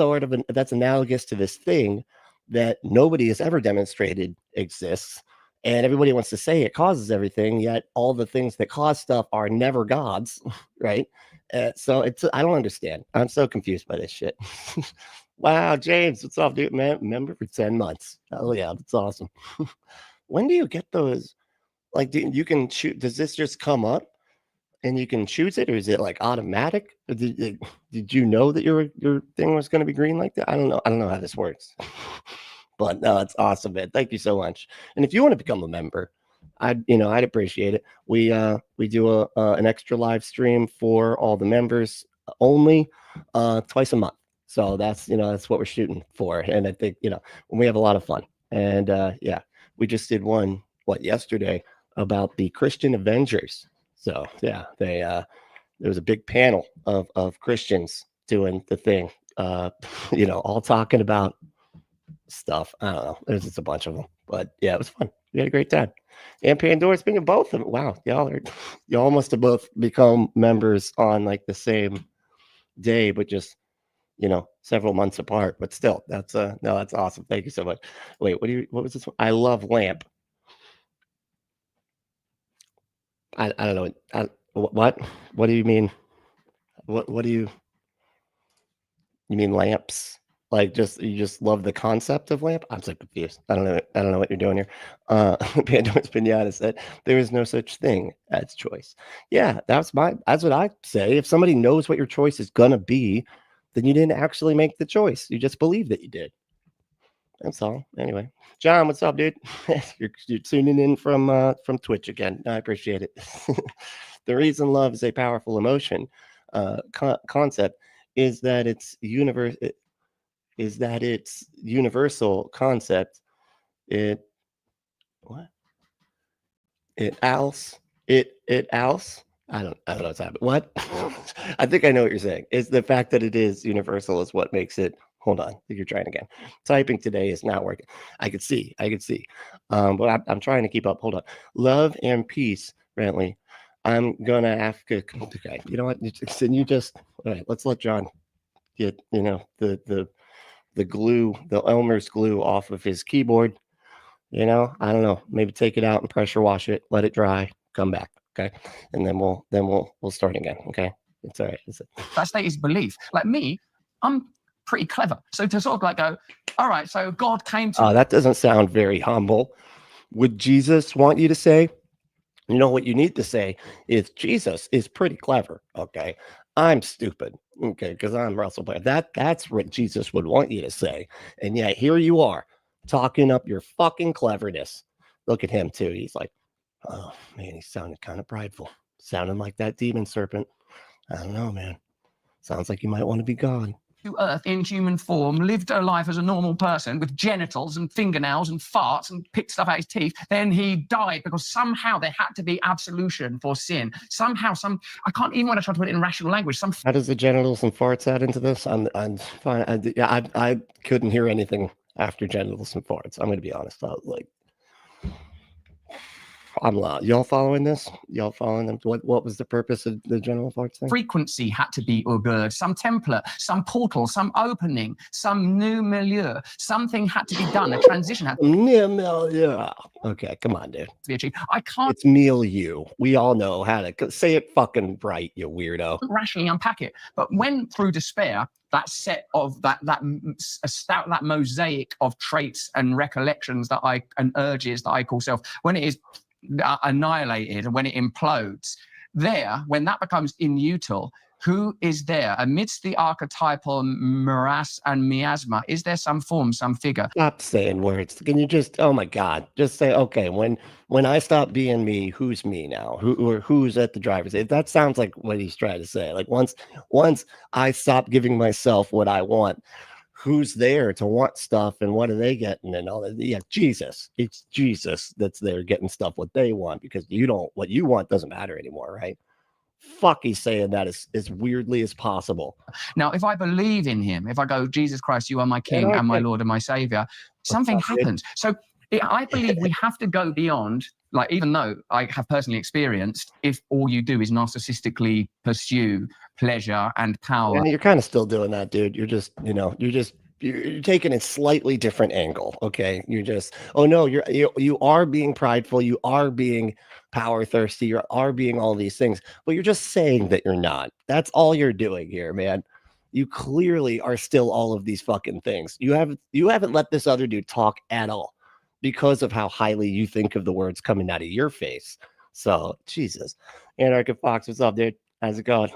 S3: that's analogous to this thing that nobody has ever demonstrated exists. And everybody wants to say it causes everything, yet all the things that cause stuff are never gods, right? So I don't understand. I'm so confused by this shit. Wow, James, what's up, dude? Man, member for 10 months. Oh yeah, that's awesome. When do you get those? Like, you can choose? Does this just come up and you can choose it, or is it like automatic? Did you know that your thing was going to be green like that? I don't know. I don't know how this works. But no, it's awesome, man. Thank you so much. And if you want to become a member, I'd appreciate it. We do an extra live stream for all the members only twice a month. So that's what we're shooting for. And I think, we have a lot of fun. And yeah, we just did one yesterday about the Christian Avengers. So yeah, there was a big panel of Christians doing the thing, all talking about stuff. I don't know. There's just a bunch of them, but yeah, it was fun. We had a great time. And Pandora, speaking of both of them, wow, y'all must have both become members on like the same day, but just several months apart. But still, that's awesome. Thank you so much. Wait, what was this one? I love lamp. I don't know. What do you mean? What do you mean lamps? Like, you just love the concept of lamp? I'm so confused. I don't know what you're doing here. Pandora's Pinata said there is no such thing as choice. Yeah, that's what I say. If somebody knows what your choice is gonna be, then you didn't actually make the choice. You just believe that you did. That's all. Anyway, John, what's up, dude? you're tuning in from Twitch again. I appreciate it. The reason love is a powerful emotion concept is that it's universal concept. It else. I don't know what's happening. What? I think I know what you're saying. Is the fact that it is universal is what makes it. Hold on, you're trying again. Typing today is not working. I could see. But I'm trying to keep up. Hold on. Love and peace, Brantley. I'm gonna have to. Okay, you know what? You just. All right. Let's let John get the glue, the Elmer's glue off of his keyboard. I don't know. Maybe take it out and pressure wash it. Let it dry. Come back. Okay, and then we'll start again. Okay, it's all right.
S1: That state is belief. Like me, I'm pretty clever. So to sort of like go, all right, so God came to.
S3: That doesn't sound very humble. Would Jesus want you to say? What you need to say is Jesus is pretty clever. Okay, I'm stupid. Okay, because I'm Russell Blair. That's what Jesus would want you to say. And yet here you are talking up your fucking cleverness. Look at him too. He's like, oh man, he sounded kind of prideful. Sounding like that demon serpent. I don't know, man. Sounds like you might want to be God.
S1: To Earth in human form, lived a life as a normal person with genitals and fingernails and farts and picked stuff out his teeth. Then he died because somehow there had to be absolution for sin. Somehow, I can't even want to try to put it in rational language.
S3: How does the genitals and farts add into this? I'm fine. I couldn't hear anything after genitals and farts. I'm going to be honest. I was like, I'm y'all following this? Y'all following them? What was the purpose of the general farts thing?
S1: Frequency had to be augured, some template, some portal, some opening, some new milieu. Something had to be done. A transition had
S3: Yeah. Okay, come on, dude.
S1: to be achieved. I can't
S3: It's milieu. We all know how to say it fucking right, you weirdo.
S1: rationally unpack it. But when through despair, that set of that mosaic of traits and recollections and urges that I call self, when it is annihilated and when it implodes, when that becomes inutile, who is there amidst the archetypal morass and miasma? Is there some form, some figure?
S3: Stop saying words. Can you just, oh my God, just say, okay, when I stop being me, who's me now? Who's at the driver's seat? That sounds like what he's trying to say. Like once I stop giving myself what I want, who's there to want stuff and what are they getting and all that? Yeah, Jesus. It's Jesus that's there getting stuff what they want, because what you want doesn't matter anymore, right? Fuck, he's saying that as weirdly as possible.
S1: Now, if I believe in him, if I go, Jesus Christ, you are my King and my Lord and my Savior, something happens. So I believe we have to go beyond, like, even though I have personally experienced, if all you do is narcissistically pursue pleasure and power.
S3: And you're kind of still doing that, dude. You're just, you're taking a slightly different angle. Okay. You're just, oh no, you are being prideful. You are being power thirsty. You are being all these things, but you're just saying that you're not. That's all you're doing here, man. You clearly are still all of these fucking things. You haven't let this other dude talk at all because of how highly you think of the words coming out of your face. So Jesus, Anarchic Fox, what's up, dude? How's it going?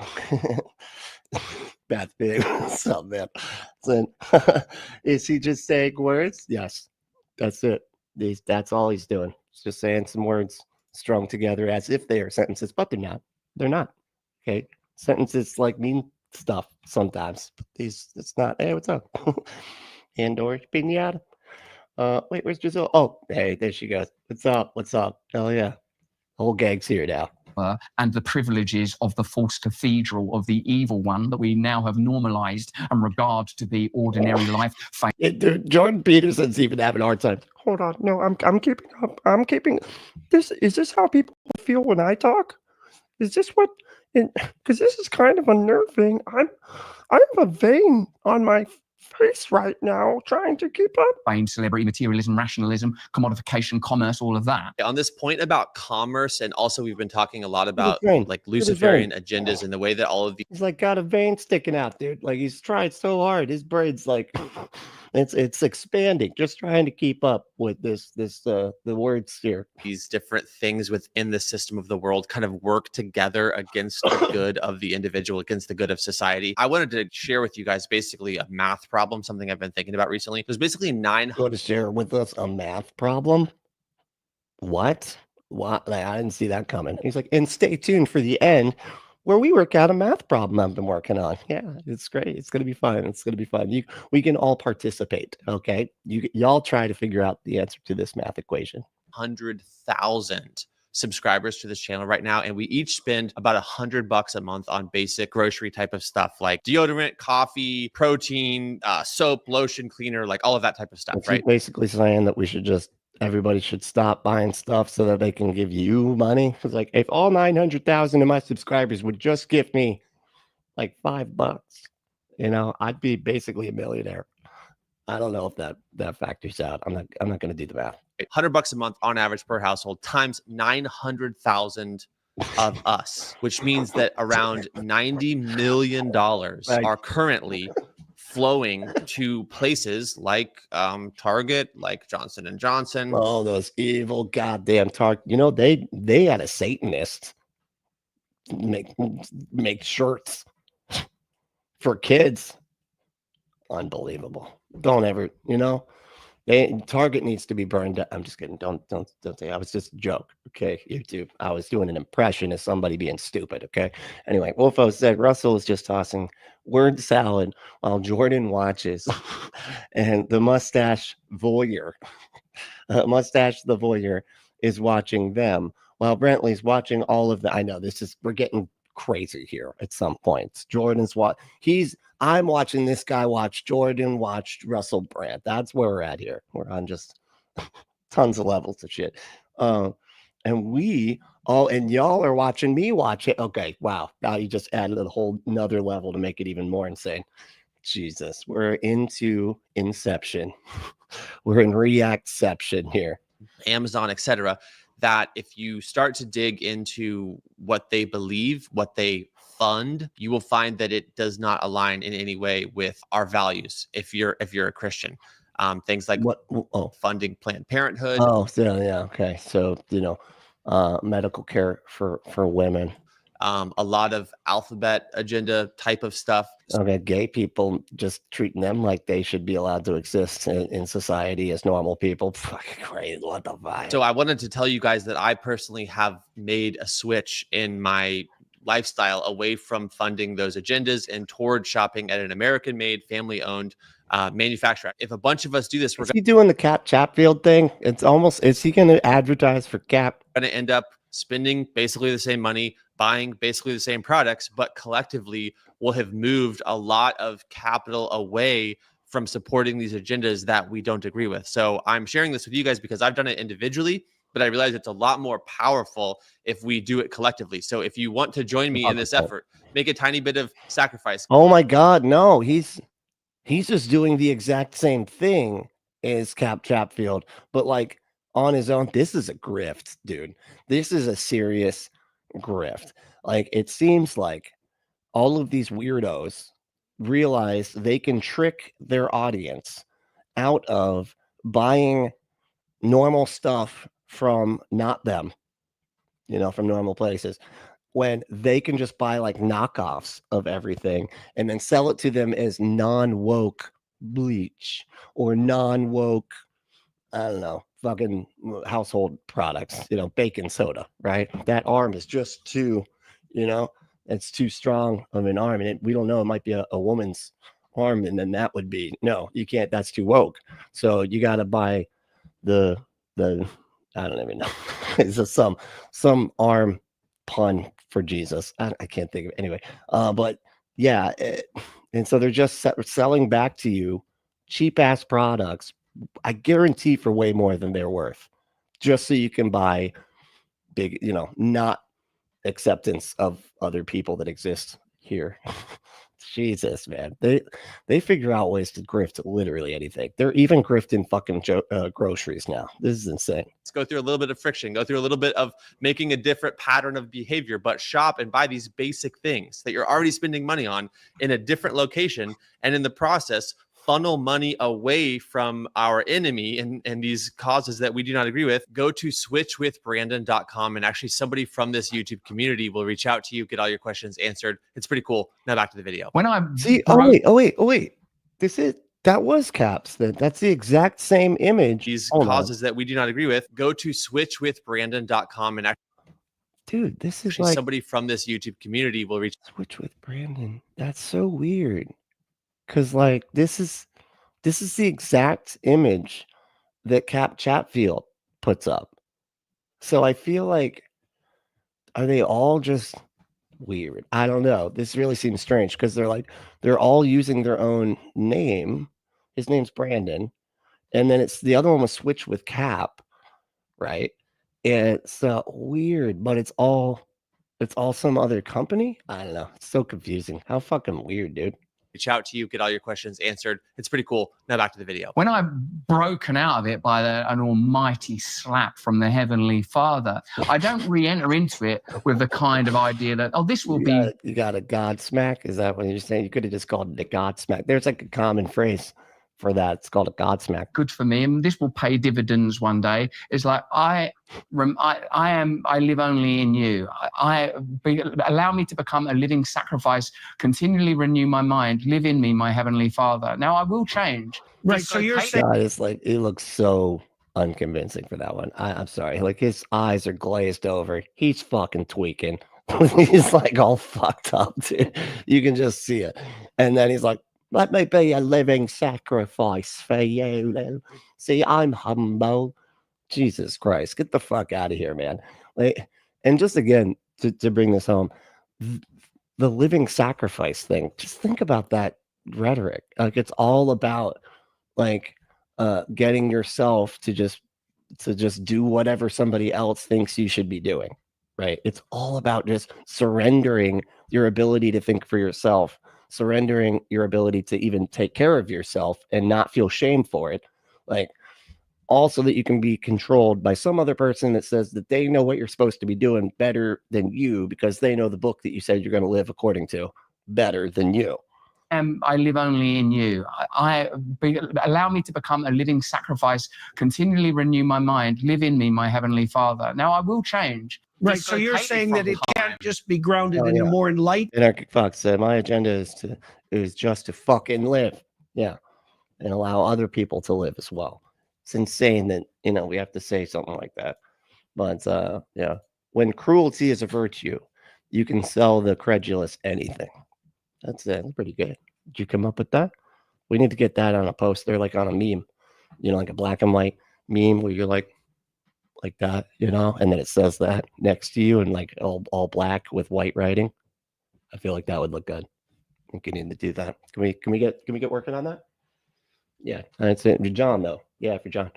S3: Bad thing. What's up, man? So, is he just saying words? Yes, that's it. That's all he's doing. He's just saying some words strung together as if they are sentences, but they're not. They're not. Okay, sentences like mean stuff sometimes. But it's not. Hey, what's up? Andor pinata. Wait, where's Giselle? Oh, hey, there she goes. What's up? What's up? Hell yeah, whole gag's here now.
S1: And the privileges of the false cathedral of the evil one that we now have normalized and regard to be ordinary life.
S3: Dude, Jordan Peterson's even having a hard time. Hold on, no, I'm keeping up. I'm keeping this. Is this how people feel when I talk? Is this what? Because this is kind of unnerving. I have a vein on my face right now trying to keep up.
S1: Fame, celebrity, materialism, rationalism, commodification, commerce, all of that.
S4: On this point about commerce, and also we've been talking a lot about like Luciferian agendas and the way that all of these.
S3: He's like got a vein sticking out, dude. Like he's tried so hard. His brain's like it's expanding, just trying to keep up with the words here.
S4: These different things within the system of the world kind of work together against the good of the individual, against the good of society. I wanted to share with you guys basically a math problem, something I've been thinking about recently. There's basically 900.
S3: You want to share with us a math problem? What? Like, I didn't see that coming. He's like, and stay tuned for the end where we work out a math problem I've been working on. Yeah, it's great. It's going to be fun. It's going to be fun. We can all participate. Okay. Y'all try to figure out the answer to this math equation.
S4: 100,000 subscribers to this channel right now, and we each spend about $100 a month on basic grocery type of stuff like deodorant, coffee, protein, soap, lotion, cleaner, like all of that type of stuff. Right?
S3: Basically saying that everybody should stop buying stuff so that they can give you money. It's like, if all 900,000 of my subscribers would just give me like $5, I'd be basically a millionaire. I don't know if that factors out. I'm not going to do the math.
S4: $100 a month on average per household times 900,000 of us, which means that around $90 million are currently flowing to places like Target, like Johnson & Johnson.
S3: Oh, those evil goddamn Target. They had a Satanist make shirts for kids. Unbelievable. Don't ever, Target needs to be burned down. I'm just kidding. Don't say I was just a joke. Okay, YouTube. I was doing an impression of somebody being stupid. Okay. Anyway, Wolfo said Russell is just tossing word salad while Jordan watches, and the mustache voyeur, mustache the voyeur, is watching them while Brentley's watching all of the. I know we're getting crazy here at some points. Jordan's I'm watching this guy watch Jordan watch Russell Brand. That's where we're at here. We're on just tons of levels of shit. and we all, and y'all are watching me watch it. Okay, wow. Now you just added a whole another level to make it even more insane. Jesus, we're into Inception. We're in Reactception here.
S4: Amazon, etc., that if you start to dig into what they believe, what they fund, you will find that it does not align in any way with our values. If you're a Christian, things like
S3: What? Oh,
S4: funding Planned Parenthood.
S3: oh, so yeah, okay. So medical care for women.
S4: A lot of alphabet agenda type of stuff.
S3: Okay, gay people, just treating them like they should be allowed to exist in society as normal people. Fucking crazy. What the fuck?
S4: So I wanted to tell you guys that I personally have made a switch in my lifestyle away from funding those agendas and toward shopping at an American-made, family-owned manufacturer. If a bunch of us do this, we're
S3: Is he doing the Cap Chatfield thing? It's almost, is he going to advertise for Cap?
S4: going to end up spending basically the same money, buying basically the same products, but collectively will have moved a lot of capital away from supporting these agendas that we don't agree with. So I'm sharing this with you guys because I've done it individually, but I realize it's a lot more powerful if we do it collectively. So if you want to join me in this effort, make a tiny bit of sacrifice.
S3: Oh my God, no, he's just doing the exact same thing as Cap Chatfield, but like on his own. This is a grift, dude. This is a serious grift. Like, it seems like all of these weirdos realize they can trick their audience out of buying normal stuff from not them, from normal places, when they can just buy like knockoffs of everything and then sell it to them as non-woke bleach or non-woke, I don't know, fucking household products, baking soda, right? That arm is just too, it's too strong of an arm. And we don't know, it might be a woman's arm. And then that would be, no, you can't, that's too woke. So you got to buy the, I don't even know. It's just some arm pun for Jesus. I can't think of it anyway. But yeah. And so they're just selling back to you cheap ass products, I guarantee, for way more than they're worth, just so you can buy big, not acceptance of other people that exist here. Jesus, man. They figure out ways to grift literally anything. They're even grifting fucking groceries now. This is insane.
S4: Let's go through a little bit of friction, go through a little bit of making a different pattern of behavior, but shop and buy these basic things that you're already spending money on in a different location, and in the process funnel money away from our enemy and these causes that we do not agree with. Go to switchwithbrandon.com, and actually somebody from this YouTube community will reach out to you, get all your questions answered. It's pretty cool. Now back to the video.
S1: When I
S3: see, wait. That was Caps. That's the exact same image.
S4: These causes that we do not agree with. Go to switchwithbrandon.com, and actually,
S3: dude, this is like
S4: somebody from this YouTube community will reach.
S3: Switch with Brandon. That's so weird. Because like this is the exact image that Cap Chatfield puts up. So I feel like, are they all just weird? I don't know. This really seems strange because they're all using their own name. His name's Brandon, and then it's the other one was Switch with Cap, right? It's weird, but it's all some other company. I don't know. It's so confusing. How fucking weird, dude.
S4: Reach out to you, get all your questions answered. It's pretty cool. Now back to the video.
S1: When I'm broken out of it by an almighty slap from the Heavenly Father, I don't re-enter into it with the kind of idea that, this will be...
S3: You got a God smack? Is that what you're saying? You could have just called it a God smack. There's like a common phrase for that. It's called a God smack.
S1: Good for me, and this will pay dividends one day. It's like, I live only in you. Allow me to become a living sacrifice, continually renew my mind, live in me, my Heavenly Father. Now I will change.
S2: Right. So you're saying,
S3: God, it's like, it looks so unconvincing for that one. I'm sorry. Like, his eyes are glazed over. He's fucking tweaking. He's like all fucked up, dude. You can just see it. And then he's like, let me be a living sacrifice for you. See, I'm humble. Jesus Christ, get the fuck out of here, man. Like, and just again, to bring this home, the living sacrifice thing, just think about that rhetoric. Like, it's all about like getting yourself to just to just do whatever somebody else thinks you should be doing, right? It's all about just surrendering your ability to think for yourself, surrendering your ability to even take care of yourself and not feel shame for it. Like, also that you can be controlled by some other person that says that they know what you're supposed to be doing better than you because they know the book that you said you're going to live according to better than you.
S1: I live only in you. Allow me to become a living sacrifice, continually renew my mind, live in me, my heavenly Father. Now I will change.
S2: Right. So you're saying that it can't just be grounded in
S3: yeah.
S2: more enlightened.
S3: Anarchic Fox said, my agenda is just to fucking live. Yeah. And allow other people to live as well. It's insane that, you know, we have to say something like that. But yeah, when cruelty is a virtue, you can sell the credulous anything. That's it. That's pretty good. Did you come up with that? We need to get that on a poster, like on a meme, you know, like a black and white meme where you're like that, you know, and then it says that next to you and like all black with white writing. I feel like that would look good. I think you need to do that. Can we get working on that? Yeah, that's it. For John though. Yeah, for John.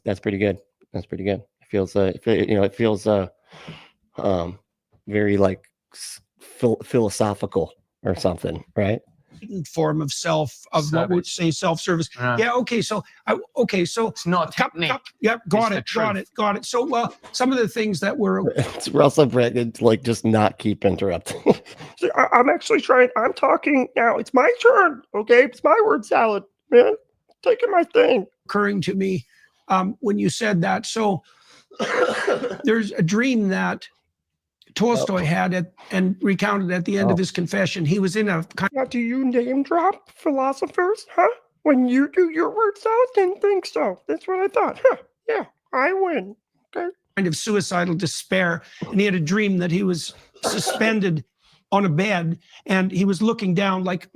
S3: That's pretty good. That's pretty good. It feels it feels very like philosophical or something, right?
S2: Form of what would say self-service. Yeah. Okay. So
S1: it's not a technique.
S2: Yep. Got it. So some of the things that were
S3: it's Russell Brand, like, just not keep interrupting. I'm actually trying. I'm talking now. It's my turn. Okay, it's my word salad, man. Taking my thing.
S2: Occurring to me when you said that. So there's a dream that Tolstoy had and recounted at the end of his confession. He was in a kind.
S3: Do you name drop philosophers? Huh? When you do your word salad, didn't think so. That's what I thought. Huh? Yeah, I win. Okay.
S2: Kind of suicidal despair, and he had a dream that he was suspended on a bed, and he was looking down like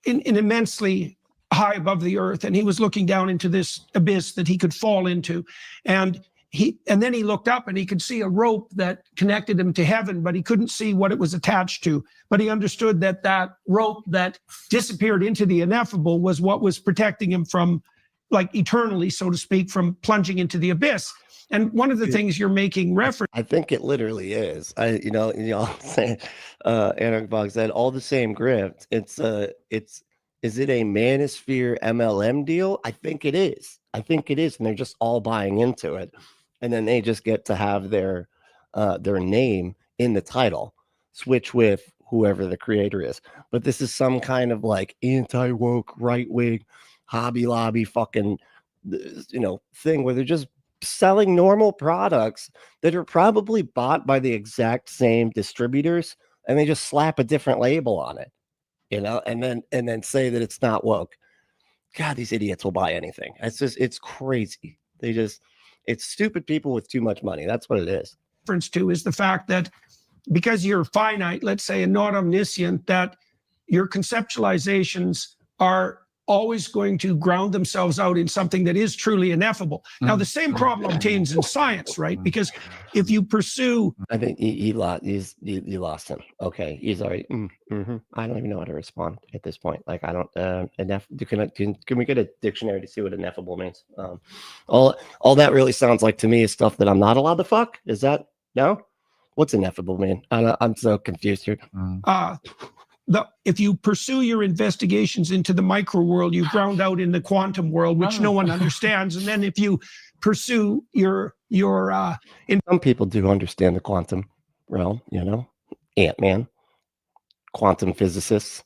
S2: in immensely high above the earth, and he was looking down into this abyss that he could fall into, and then he looked up and he could see a rope that connected him to heaven, but he couldn't see what it was attached to. But he understood that rope that disappeared into the ineffable was what was protecting him from, like, eternally, so to speak, from plunging into the abyss. And one of the things you're making reference,
S3: I think it literally is. I'm saying, Anarch Bog said all the same grift. Is it a Manosphere MLM deal? I think it is. And they're just all buying into it. And then they just get to have their name in the title, switch with whoever the creator is. But this is some kind of like anti-woke, right-wing, Hobby Lobby fucking, thing where they're just selling normal products that are probably bought by the exact same distributors, and they just slap a different label on it, and then say that it's not woke. God, these idiots will buy anything. It's crazy. It's stupid people with too much money. That's what it is.
S2: Reference to is the fact that because you're finite, let's say, and not omniscient, that your conceptualizations are always going to ground themselves out in something that is truly ineffable. Now, the same problem obtains in science, right? Because if you pursue,
S3: I think you lost him. Okay, he's already. I don't even know how to respond at this point. Like, I don't. Can we get a dictionary to see what ineffable means? All that really sounds like to me is stuff that I'm not allowed to fuck. Is that no? What's ineffable mean? I'm so confused here.
S2: If you pursue your investigations into the micro world, you ground out in the quantum world, which no one understands. And then if you pursue some
S3: people do understand the quantum realm, Ant-Man, quantum physicists.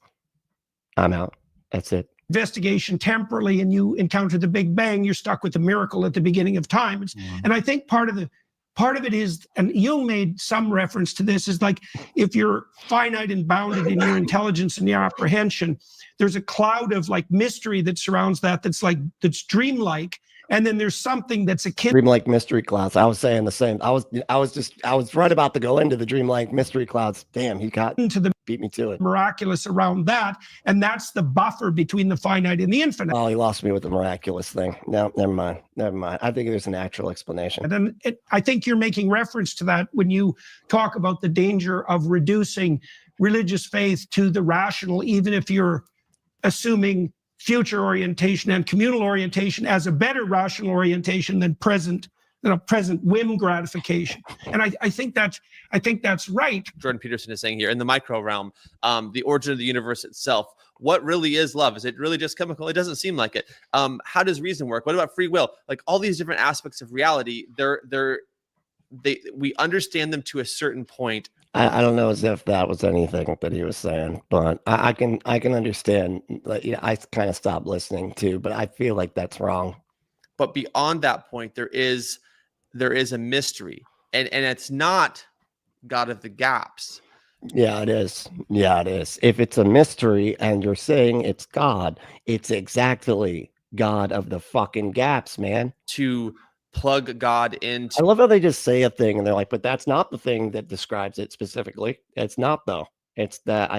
S3: I'm out. That's it.
S2: Investigation temporally, and you encounter the Big Bang, you're stuck with the miracle at the beginning of time. And I think part of it is, and Jung made some reference to this, is like, if you're finite and bounded in your intelligence and your apprehension, there's a cloud of like mystery that surrounds that's dreamlike. And then there's something that's akin
S3: dreamlike mystery clouds. I was saying the same. I was right about to go into the dreamlike mystery clouds. Damn, he got
S2: into the
S3: beat me to it.
S2: Miraculous around that, and that's the buffer between the finite and the infinite.
S3: Oh, he lost me with the miraculous thing. No, never mind. I think there's an actual explanation.
S2: And then I think you're making reference to that when you talk about the danger of reducing religious faith to the rational, even if you're assuming future orientation and communal orientation as a better rational orientation than present whim gratification. And I think that's right.
S4: Jordan Peterson is saying here, in the micro realm, the origin of the universe itself, what really is love? Is it really just chemical? It doesn't seem like it. How does reason work? What about free will? Like all these different aspects of reality, we understand them to a certain point.
S3: I don't know as if that was anything that he was saying, but I can understand. Like, I kind of stopped listening too, but I feel like that's wrong.
S4: But beyond that point, there is a mystery, and it's not God of the gaps.
S3: Yeah, it is. Yeah, it is. If it's a mystery and you're saying it's God, it's exactly God of the fucking gaps, man.
S4: To plug God into.
S3: I love how they just say a thing and they're like, but that's not the thing that describes it specifically. It's not though. It's that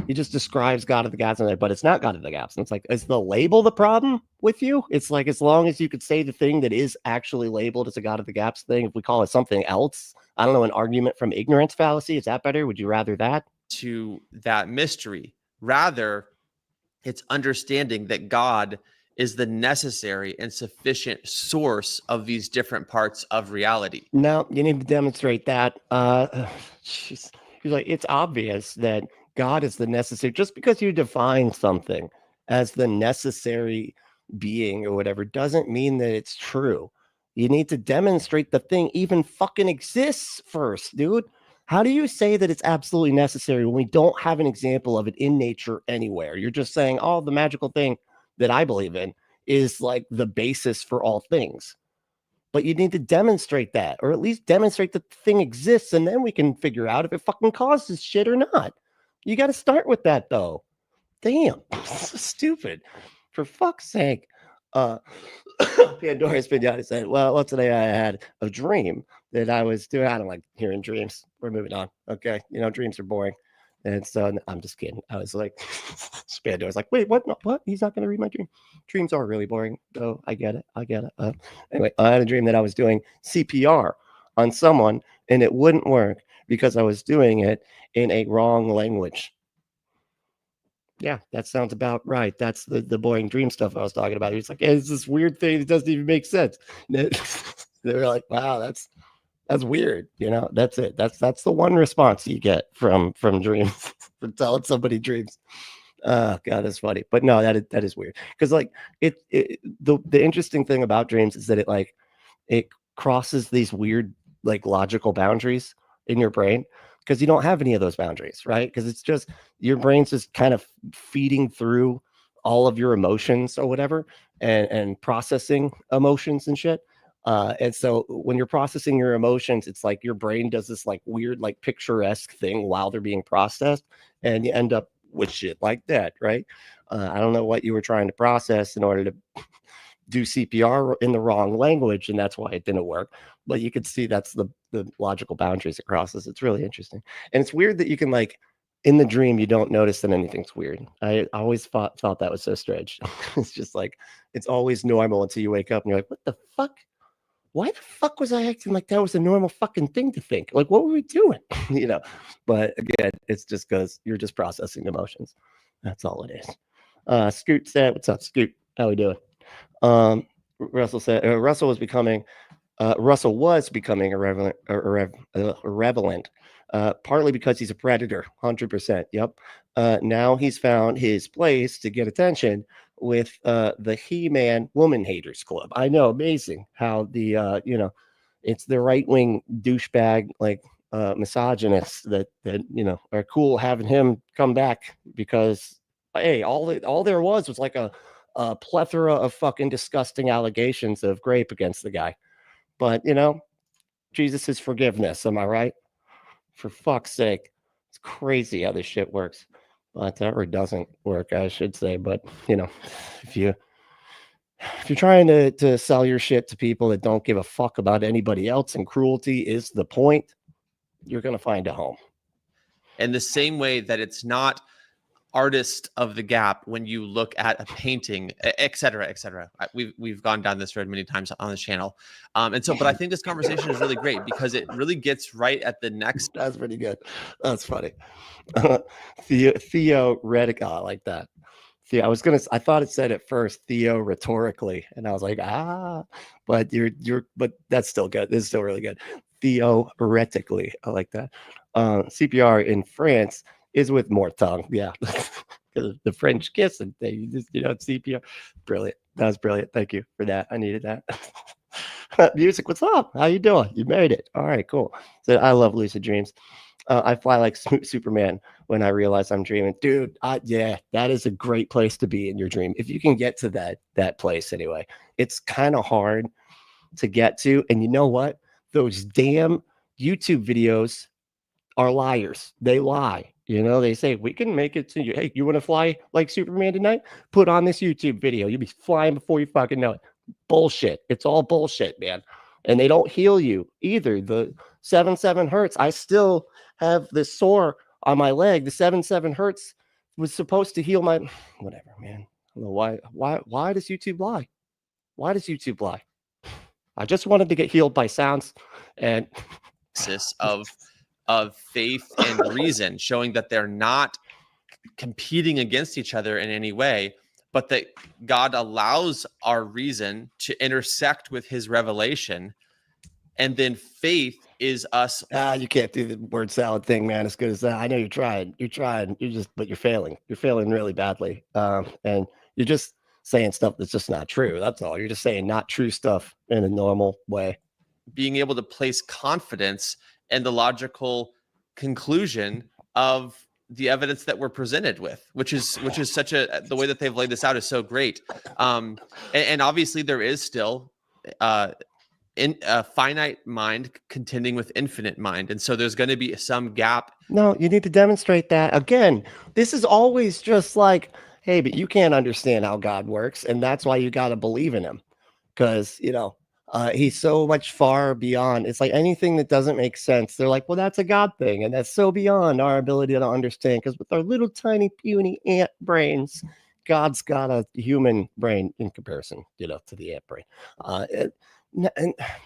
S3: he just describes God of the gaps, but it's not God of the gaps. And it's like, is the label the problem with you? It's like, as long as you could say the thing that is actually labeled as a God of the gaps thing, if we call it something else, I don't know, an argument from ignorance fallacy, is that better? Would you rather that?
S4: To that mystery. Rather, it's understanding that God is the necessary and sufficient source of these different parts of reality.
S3: No, you need to demonstrate that. He's like, it's obvious that God is the necessary. Just because you define something as the necessary being or whatever doesn't mean that it's true. You need to demonstrate the thing even fucking exists first, dude. How do you say that it's absolutely necessary when we don't have an example of it in nature anywhere? You're just saying, oh, the magical thing that I believe in is like the basis for all things. But you need to demonstrate that, or at least demonstrate that the thing exists, and then we can figure out if it fucking causes shit or not. You got to start with that, though. Damn, so stupid. For fuck's sake. Pandora's Pinata said, well, today I had a dream that I was doing. I don't like hearing dreams. We're moving on. Okay. Dreams are boring. And so I'm just kidding. I was like, Pandora's like, wait, what? No, what? He's not going to read my dream. Dreams are really boring. Oh, I get it. Anyway, I had a dream that I was doing CPR on someone and it wouldn't work because I was doing it in a wrong language. Yeah, that sounds about right. That's the boring dream stuff I was talking about. It's like, hey, it's this weird thing that doesn't even make sense. They were like, wow, that's weird. That's it. That's the one response you get from dreams, from telling somebody dreams. Oh God, that's funny. But no, that is weird. Because like the interesting thing about dreams is that it crosses these weird like logical boundaries in your brain. Because you don't have any of those boundaries, right? Because it's just your brain's just kind of feeding through all of your emotions or whatever and processing emotions and shit. And so when you're processing your emotions, it's like your brain does this like weird, like picturesque thing while they're being processed, and you end up with shit like that, right? I don't know what you were trying to process in order to do CPR in the wrong language, and that's why it didn't work. But you can see that's the logical boundaries it crosses. It's really interesting. And it's weird that you can like in the dream, you don't notice that anything's weird. I always thought that was so strange. It's just like, it's always normal until you wake up and you're like, what the fuck? Why the fuck was I acting like that was a normal fucking thing to think? Like, what were we doing? But again, it's just because you're just processing emotions. That's all it is. Scoot said, what's up, Scoot? How we doing? Russell said, Russell was becoming irrelevant, partly because he's a predator, 100%. Yep. Now he's found his place to get attention with the He-Man Woman Haters Club. I know, amazing how the it's the right-wing douchebag like misogynists that are cool having him come back because hey, all there was like a plethora of fucking disgusting allegations of rape against the guy. But, Jesus' forgiveness. Am I right? For fuck's sake. It's crazy how this shit works. But or doesn't work, I should say. But, if you're trying to sell your shit to people that don't give a fuck about anybody else and cruelty is the point, you're going to find a home.
S4: And the same way that it's not artist of the gap when you look at a painting, et cetera, et cetera. We've gone down this road many times on this channel. But I think this conversation is really great because it really gets right at the next.
S3: That's pretty good. That's funny. Theo Redica, I like that. I thought it said at first Theo rhetorically, and I was like, but but that's still good. This is still really good. Theoretically, I like that. CPR in France is with more tongue. Yeah. The French kiss and they just, CPR. Brilliant. That was brilliant. Thank you for that. I needed that. Music, what's up? How you doing? You made it. All right, cool. So I love lucid dreams. I fly like Superman when I realize I'm dreaming. Dude, yeah, that is a great place to be in your dream. If you can get to that place anyway. It's kind of hard to get to. And you know what? Those damn YouTube videos are liars. They lie. They say, we can make it to you. Hey, you want to fly like Superman tonight? Put on this YouTube video. You'll be flying before you fucking know it. Bullshit. It's all bullshit, man. And they don't heal you either. The 7.7 hertz. I still have this sore on my leg. The 7.7 hertz was supposed to heal my whatever, man. I don't know why does YouTube lie? Why does YouTube lie? I just wanted to get healed by sounds and
S4: of faith and reason, showing that they're not competing against each other in any way, but that God allows our reason to intersect with his revelation. And then faith is us.
S3: You can't do the word salad thing, man, as good as that. I know you're trying, but you're failing. You're failing really badly. And you're just saying stuff that's just not true. That's all. You're just saying not true stuff in a normal way.
S4: Being able to place confidence and the logical conclusion of the evidence that we're presented with, which is such the way that they've laid this out is so great. And obviously there is still in a finite mind contending with infinite mind. And so there's going to be some gap.
S3: No, you need to demonstrate that. Again, this is always just like, hey, but you can't understand how God works. And that's why you got to believe in him. Because, he's so much far beyond. It's like anything that doesn't make sense. They're like, well, that's a God thing. And that's so beyond our ability to understand. Because with our little tiny puny ant brains, God's got a human brain in comparison, to the ant brain. And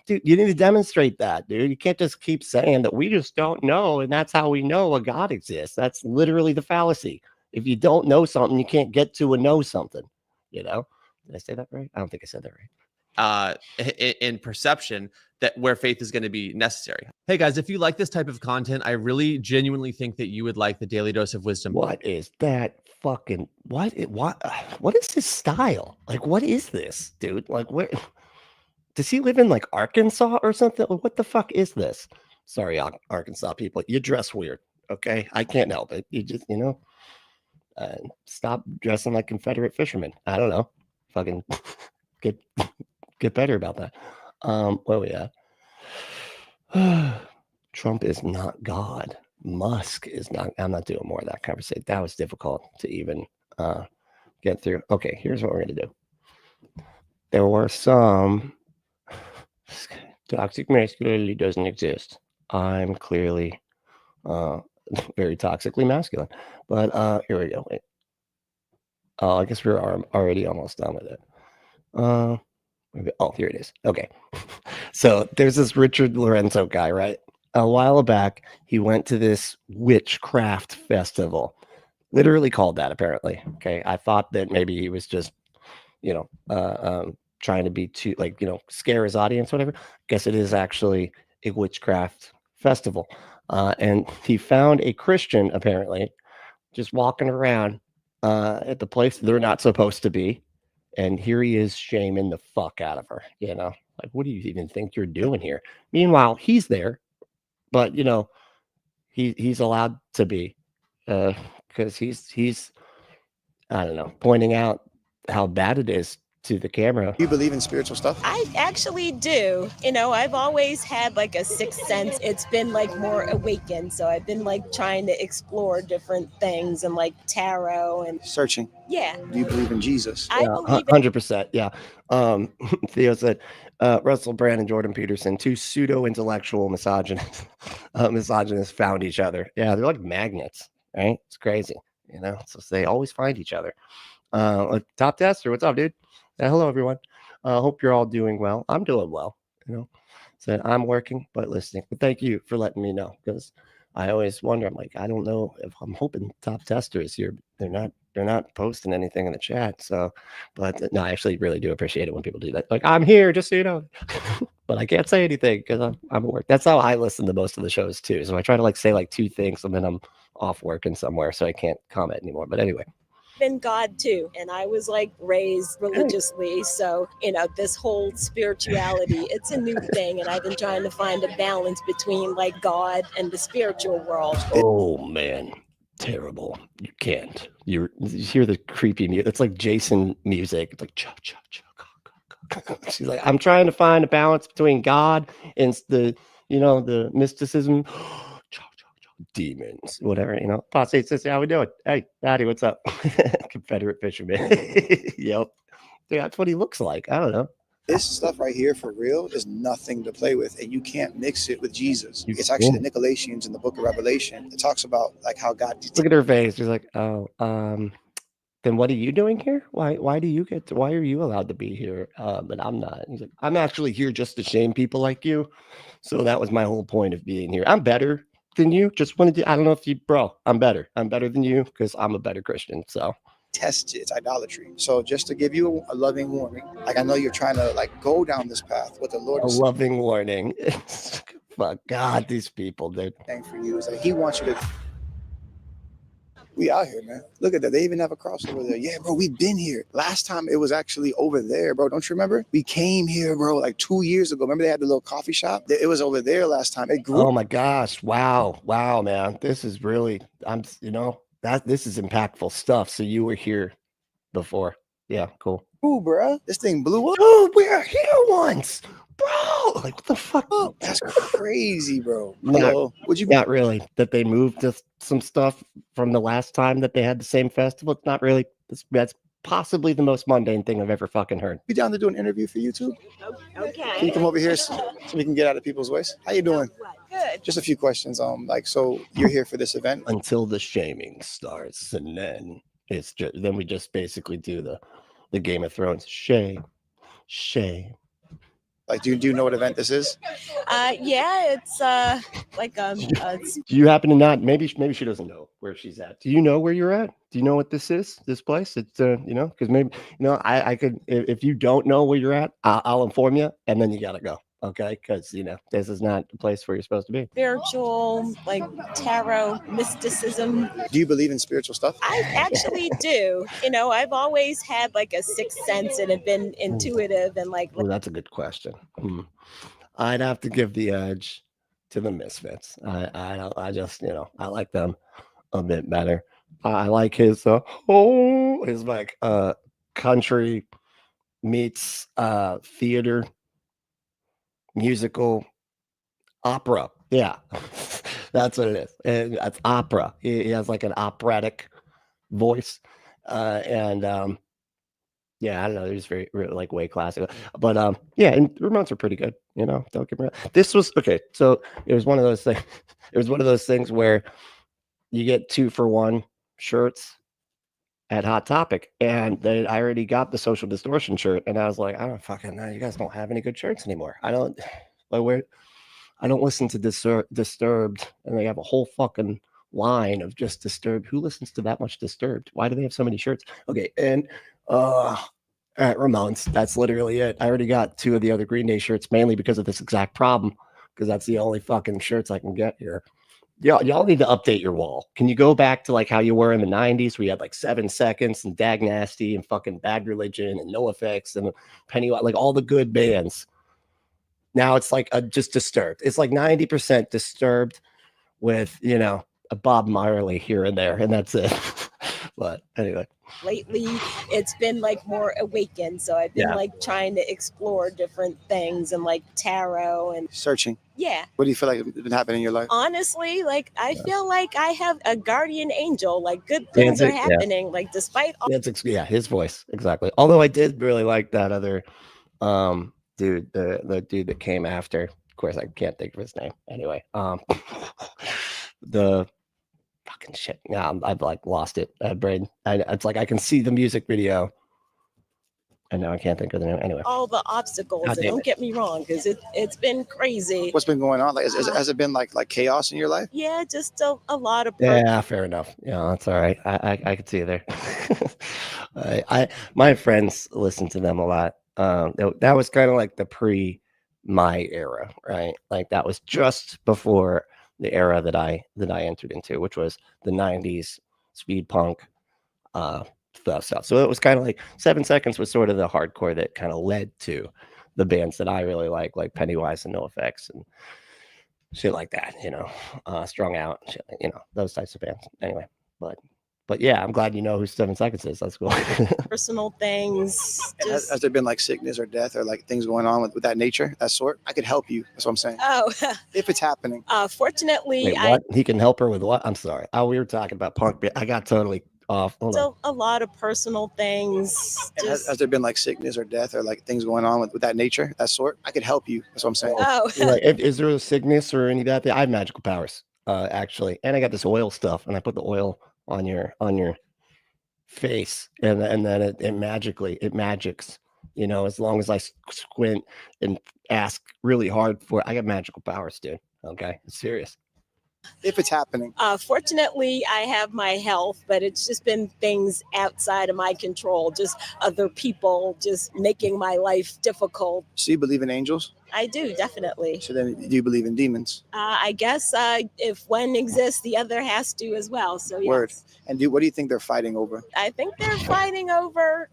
S3: dude, you need to demonstrate that, dude. You can't just keep saying that we just don't know. And that's how we know a God exists. That's literally the fallacy. If you don't know something, you can't get to a know something, Did I say that right? I don't think I said that right.
S4: In perception that where faith is going to be necessary. Hey guys, if you like this type of content, I really genuinely think that you would like the Daily Dose of Wisdom.
S3: What is that fucking what is his style? Like, what is this, dude? Like, where does he live in, like Arkansas or something? What the fuck is this? Sorry, Arkansas people, you dress weird. Okay, I can't help it. You just stop dressing like Confederate fishermen. I don't know. Fucking get better about that. Where we at? Trump is not God. Musk is not. I'm not doing more of that conversation. That was difficult to even get through. Okay, here's what we're gonna do. There were some toxic masculinity doesn't exist. I'm clearly very toxically masculine. But here we go. Wait. I guess we're already almost done with it. Oh, here it is. Okay. So there's this Richard Lorenzo guy, right? A while back, he went to this Witchcraft festival, literally called that, apparently. Okay. I thought that maybe he was just, trying to be too, scare his audience, whatever. Guess it is actually a Witchcraft festival. And he found a Christian, apparently, just walking around at the place they're not supposed to be. And here he is shaming the fuck out of her, like, what do you even think you're doing here? Meanwhile, he's there, but he's allowed to be, because he's, I don't know, pointing out how bad it is to the camera.
S5: You believe in spiritual stuff?
S6: I actually do. I've always had like a sixth sense. It's been like more awakened. So I've been like trying to explore different things and like tarot and
S5: searching.
S6: Yeah.
S5: Do you believe in Jesus?
S6: I believe
S3: 100%. Yeah. Theo said, Russell Brand and Jordan Peterson, two pseudo-intellectual misogynists found each other. Yeah, they're like magnets, right? It's crazy, so they always find each other. Top Tester, what's up, dude? Hello, everyone. Hope you're all doing well. I'm doing well, So I'm working, but listening. But thank you for letting me know, because I always wonder, I'm like, I don't know if I'm hoping Top Tester is here. They're not they're not posting anything in the chat. So, but no, I actually really do appreciate it when people do that. Like, I'm here, just so you know, but I can't say anything because I'm at work. That's how I listen to most of the shows too. So I try to like say like 2 things and then I'm off working somewhere, so I can't comment anymore. But anyway.
S6: In God too, and I was like raised religiously, so this whole spirituality, it's a new thing, and I've been trying to find a balance between like God and the spiritual world.
S3: Oh man, terrible. You can't. You hear the creepy music. It's like Jason music. It's like chop chop chop. She's like, I'm trying to find a balance between God and the mysticism. Demons, whatever, Apostate says, how we doing? Hey, Patty, what's up? Confederate fisherman. Yep. Yeah, that's what he looks like. I don't know.
S5: This stuff right here for real is nothing to play with, and you can't mix it with Jesus. It's actually the Nicolaitans in the book of Revelation. It talks about like how God
S3: look at her face. She's like, oh, then what are you doing here? Why are you allowed to be here? But I'm not. He's like, I'm actually here just to shame people like you. So that was my whole point of being here. I'm better than you. Just wanted to, I don't know if you, bro, I'm better than you because I'm a better Christian. So
S5: test it's idolatry. So just to give you a loving warning, like I know you're trying to like go down this path, what the Lord is
S3: loving warning. Fuck God, these people, dude.
S5: saying for you is like He wants you to. We out here, man. Look at that. They even have a cross over there. Yeah, bro, we've been here. Last time it was actually over there, bro. Don't you remember? We came here, bro, like 2 years ago. Remember they had the little coffee shop? It was over there last time. It grew.
S3: Oh my gosh. Wow, man. This is really, this is impactful stuff. So you were here before. Yeah, cool.
S5: Ooh, bro. This thing blew up.
S3: Oh, we were here once. Bro, like what the fuck?
S5: Oh, that's crazy, bro.
S3: Would you not really that they moved to some stuff from the last time that they had the same festival? It's not really. That's possibly the most mundane thing I've ever fucking heard.
S5: You down to do an interview for YouTube?
S6: Okay.
S5: Can you come over here so we can get out of people's ways? How you doing?
S6: Good.
S5: Just a few questions. So you're here for this event
S3: until the shaming starts, and then we just basically do the Game of Thrones shame.
S5: Like, do you know what event this is?
S6: Yeah, it's
S3: do you happen to not? Maybe she doesn't know where she's at. Do you know where you're at? Do you know what this is? This place? It's because maybe I could. If you don't know where you're at, I'll inform you, and then you gotta go. Okay, because this is not the place where you're supposed to be.
S6: Spiritual, like tarot, mysticism.
S5: Do you believe in spiritual stuff?
S6: I actually do. I've always had like a sixth sense and have been intuitive and like.
S3: Well, that's a good question. I'd have to give the edge to the Misfits. I just I like them a bit better. I like his like country meets theater. Musical opera. Yeah, that's what it is. And that's opera. He has like an operatic voice. Yeah, I don't know. He's very like way classical. But yeah, and the Ramones are pretty good. Don't get me wrong. This was okay. So it was one of those things. It was one of those things where you get 2-for-1 shirts at Hot Topic, and I already got the Social Distortion shirt, and I was like, I don't fucking know. You guys don't have any good shirts anymore. I don't listen to Disturbed, and they have a whole fucking line of just Disturbed. Who listens to that much Disturbed? Why do they have so many shirts? Okay, and at Ramones, that's literally it. I already got 2 of the other Green Day shirts, mainly because of this exact problem, because that's the only fucking shirts I can get here. Y'all need to update your wall. Can you go back to like how you were in the 90s? We had like 7 Seconds and Dag Nasty and fucking Bad Religion and NoFX and Pennywise, like all the good bands. Now it's like just Disturbed. It's like 90% Disturbed with, a Bob Marley here and there, and that's it. But anyway.
S6: Lately, it's been like more awakened. So I've been like trying to explore different things and like tarot and
S5: searching.
S6: Yeah.
S5: What do you feel like has been happening in your life?
S6: Honestly, like I feel like I have a guardian angel. Like good things are happening. Like despite all.
S3: His voice exactly. Although I did really like that other dude, the dude that came after. Of course, I can't think of his name. Anyway, the fucking shit. Yeah, I've like lost it. Brain. It's like I can see the music video And now I can't think of the name. Anyway,
S6: all the obstacles.
S3: God
S6: And
S3: damn
S6: don't
S3: it.
S6: get me wrong, because it's been crazy.
S5: What's been going on? Like, has it been like chaos in your life?
S6: Yeah, just a lot of
S3: Yeah, fair enough. Yeah, that's all right. I could see you there. My friends listen to them a lot. That was kind of like the my era, right? Like that was just before the era that I entered into, which was the 90s speed punk stuff. So it was kind of like 7 Seconds was sort of the hardcore that kind of led to the bands that I really like Pennywise and NoFX and shit like that, Strung Out, shit, those types of bands. Anyway, but yeah, I'm glad you know who 7 Seconds is. That's cool.
S6: personal things.
S5: And
S6: Just,
S5: has there been like sickness or death or like things going on with that nature, that sort? I could help you. That's what I'm saying.
S6: oh,
S5: If it's happening.
S6: fortunately,
S3: Wait, what? He can help her with what? I'm sorry. Oh, we were talking about punk. I got totally off. Hold on.
S6: so a lot of personal things.
S5: And
S6: Just,
S5: has there been like sickness or death or like things going on with that nature, that sort? I could help you. That's what I'm saying.
S6: oh,
S3: Like, is there a sickness or any of that? I have magical powers, actually, and I got this oil stuff, and I put the oil on your face, and then it magics. As long as I squint and ask really hard for it. I got magical powers, dude. Okay, it's serious.
S5: If it's happening.
S6: fortunately, I have my health, but it's just been things outside of my control. Just other people just making my life difficult.
S5: So you believe in angels?
S6: I do, definitely.
S5: So then do you believe in demons?
S6: I guess if one exists, the other has to as well. So yes.
S5: Word. And what do you think they're fighting over?
S6: I think they're fighting over.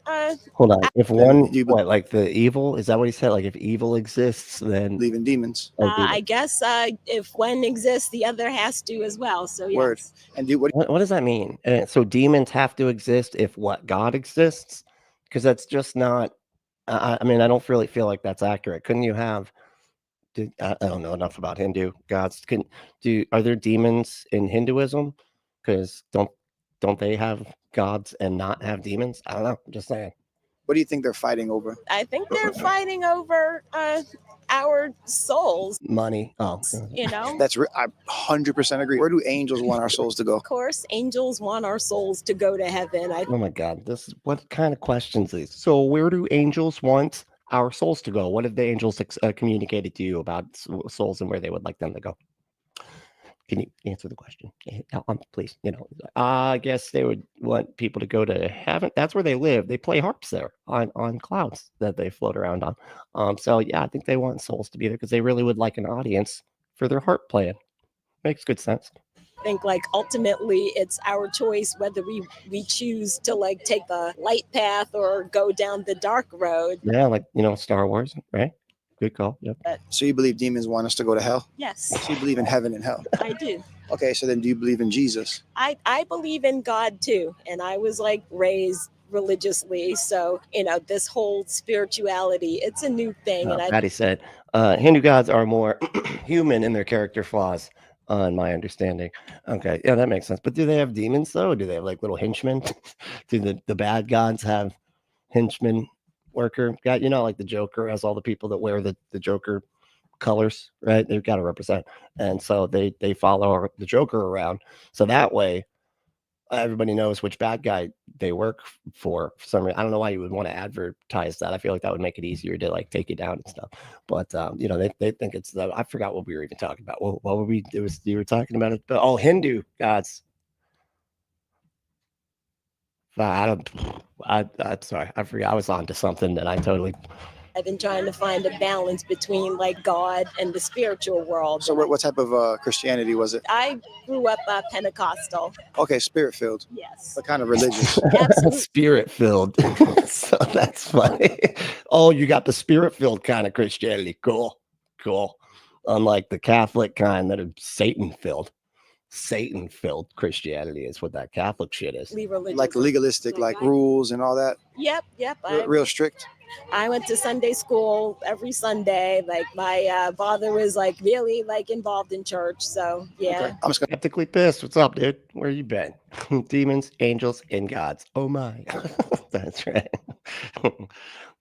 S3: Hold on. If one,
S5: you
S3: like the evil, is that what he said? Like if evil exists, then
S5: Believe in demons.
S6: I guess if one exists, the other has to as well. So yes.
S5: Word. And
S3: what does that mean? So demons have to exist if what? God exists? Because that's just not. I mean, I don't really feel like that's accurate. Couldn't you have? I don't know enough about Hindu gods. Are there demons in Hinduism? Because don't they have gods and not have demons? I don't know. I'm just saying.
S5: what do you think they're fighting over?
S6: I think they're fighting over our souls.
S3: Money. Oh,
S5: That's I 100% agree. Where do angels want our souls to go?
S6: Of course, angels want our souls to go to heaven.
S3: oh my God. This is what kind of questions these? So where do angels want our souls to go? What have the angels communicated to you about souls and where they would like them to go? Can you answer the question? Please. I guess they would want people to go to heaven. That's where they live. They play harps there on clouds that they float around on. So yeah, I think they want souls to be there because they really would like an audience for their harp playing. Makes good sense.
S6: I think ultimately it's our choice whether we choose to take the light path or go down the dark road.
S3: Yeah, Star Wars, right? Good call. Yep.
S5: So you believe demons want us to go to hell?
S6: Yes,
S5: So you believe in heaven and hell?
S6: I do.
S5: Okay, so then do you believe in Jesus?
S6: I believe in God too, and I was raised religiously, so this whole spirituality, it's a new thing. And
S3: Patty said Hindu gods are more human in their character flaws, in my understanding. Okay, yeah, that makes sense. But do they have demons though? Do they have little henchmen? Do the bad gods have henchmen? Worker got like the Joker has all the people that wear the Joker colors, right? They've got to represent, and so they follow the Joker around, so that way everybody knows which bad guy they work for some reason. I don't know why you would want to advertise that. I feel like that would make it easier to take you down and stuff, but they think it's the, I forgot what we were even talking about. What were we, you were talking about it, but Hindu gods. I'm sorry. I forgot. I was on to something that I totally.
S6: I've been trying to find a balance between God and the spiritual world.
S5: So what type of Christianity was it?
S6: I grew up Pentecostal.
S5: Okay, spirit-filled.
S6: Yes.
S5: What kind of religious?
S6: Absolutely.
S3: Spirit-filled. So that's funny. Oh, you got the spirit-filled kind of Christianity. Cool. Unlike the Catholic kind that are Satan-filled. Satan-filled Christianity is what that Catholic shit is.
S5: Like legalistic, like rules and all that.
S6: Yep.
S5: Real strict.
S6: I went to Sunday school every Sunday. My father was really involved in church. So yeah.
S5: Okay. I'm just gonna
S3: Skeptically pissed. What's up, dude? Where you been? Demons, angels, and gods. Oh my. That's right.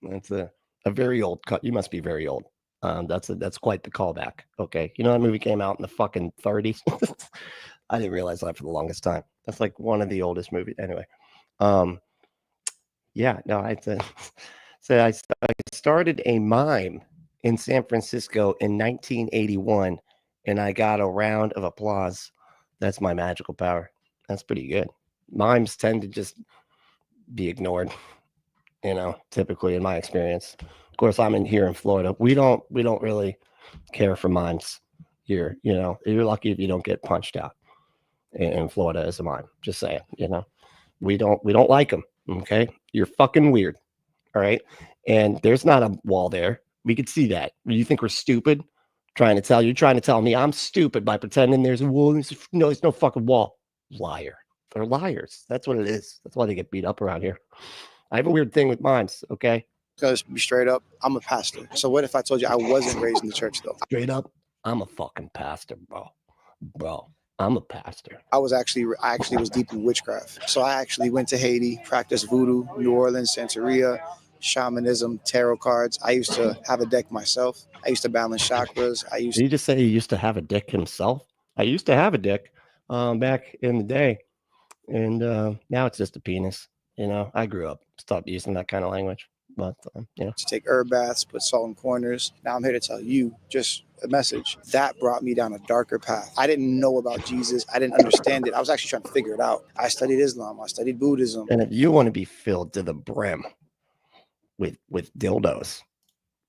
S3: That's a very old cut. You must be very old. That's quite the callback. Okay. That movie came out in the fucking 30s. I didn't realize that for the longest time. That's one of the oldest movies. Anyway. Yeah, no, So I started a mime in San Francisco in 1981, and I got a round of applause. That's my magical power. That's pretty good. Mimes tend to just be ignored, typically in my experience. Of course, I'm here in Florida. We don't really care for mimes here. You're lucky if you don't get punched out in Florida as a mime. Just saying, we don't like them. Okay, you're fucking weird. All right, and there's not a wall there. We could see that. You think we're stupid? You're trying to tell me I'm stupid by pretending there's a wall. There's no fucking wall. Liar. They're liars. That's what it is. That's why they get beat up around here. I have a weird thing with mimes. Okay,
S5: Because be straight up, I'm a pastor. So what if I told you I wasn't raised in the church though?
S3: straight up, I'm a fucking pastor, bro. I'm a pastor.
S5: I actually was deep in witchcraft. So I actually went to Haiti, practiced voodoo, New Orleans, Santeria, shamanism, tarot cards. I used to have a deck myself. I used to balance chakras.
S3: Did you just say he used to have a dick himself? I used to have a dick back in the day, and now it's just a penis. I grew up, stopped using that kind of language. But
S5: to take herb baths, put salt in corners. Now I'm here to tell you just a message that brought me down a darker path. I didn't know about Jesus. I didn't understand it. I was actually trying to figure it out. I studied Islam. I studied Buddhism.
S3: And if you want to be filled to the brim with dildos,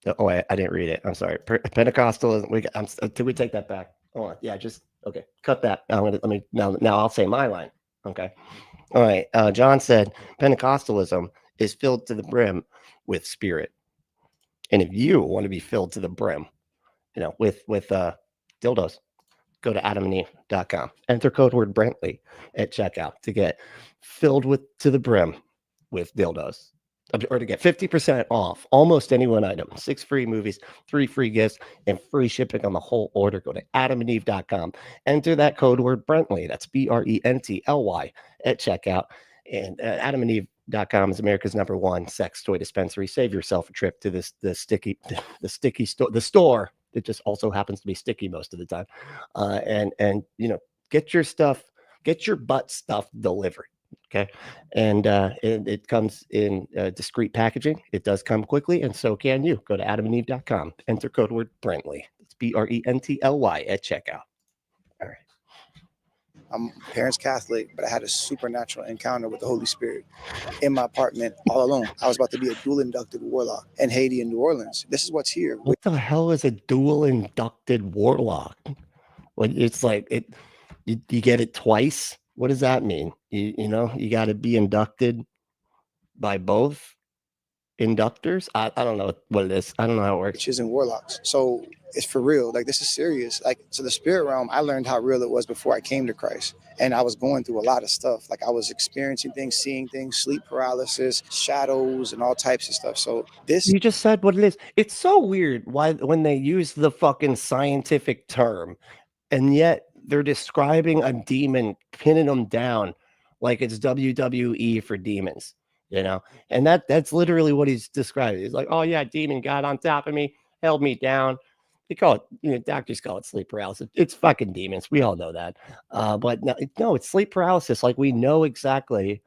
S3: I didn't read it. I'm sorry. Pentecostalism. Did we take that back? Hold on. Yeah, okay. Cut that. Now I'll say my line. Okay. All right. John said Pentecostalism is filled to the brim with spirit. And if you want to be filled to the brim, with dildos, go to adamandeve.com. Enter code word Brentley at checkout to get filled to the brim with dildos, or to get 50% off almost any one item, 6 free movies, 3 free gifts, and free shipping on the whole order. Go to adamandeve.com. Enter that code word Brentley. That's BRENTLY at checkout. And adamandeve.com is America's #1 sex toy dispensary. Save yourself a trip to the store. It just also happens to be sticky most of the time. And get your butt stuff delivered. Okay. And it comes in discreet packaging. It does come quickly, and so can you. Go to adamandeve.com. Enter code word Brentley. It's BRENTLY at checkout. All right.
S5: I'm parents Catholic, but I had a supernatural encounter with the Holy Spirit in my apartment all alone. I was about to be a dual inducted warlock in Haiti and New Orleans. This is what's here.
S3: What the hell is a dual inducted warlock? It's like you get it twice. What does that mean? You got to be inducted by both inductors. I don't know what it is. I don't know how it works.
S5: Witches and warlocks. So it's for real. Like, this is serious. So the spirit realm, I learned how real it was before I came to Christ. And I was going through a lot of stuff. Like, I was experiencing things, seeing things, sleep paralysis, shadows, and all types of stuff. So you
S3: just said what it is. It's so weird when they use the fucking scientific term, and yet they're describing a demon, pinning them down like it's WWE for demons, and that's literally what he's describing. He's like, oh yeah, demon got on top of me, held me down. They call it, doctors call it sleep paralysis. It's fucking demons. We all know that. But no, it's sleep paralysis. Like, we know exactly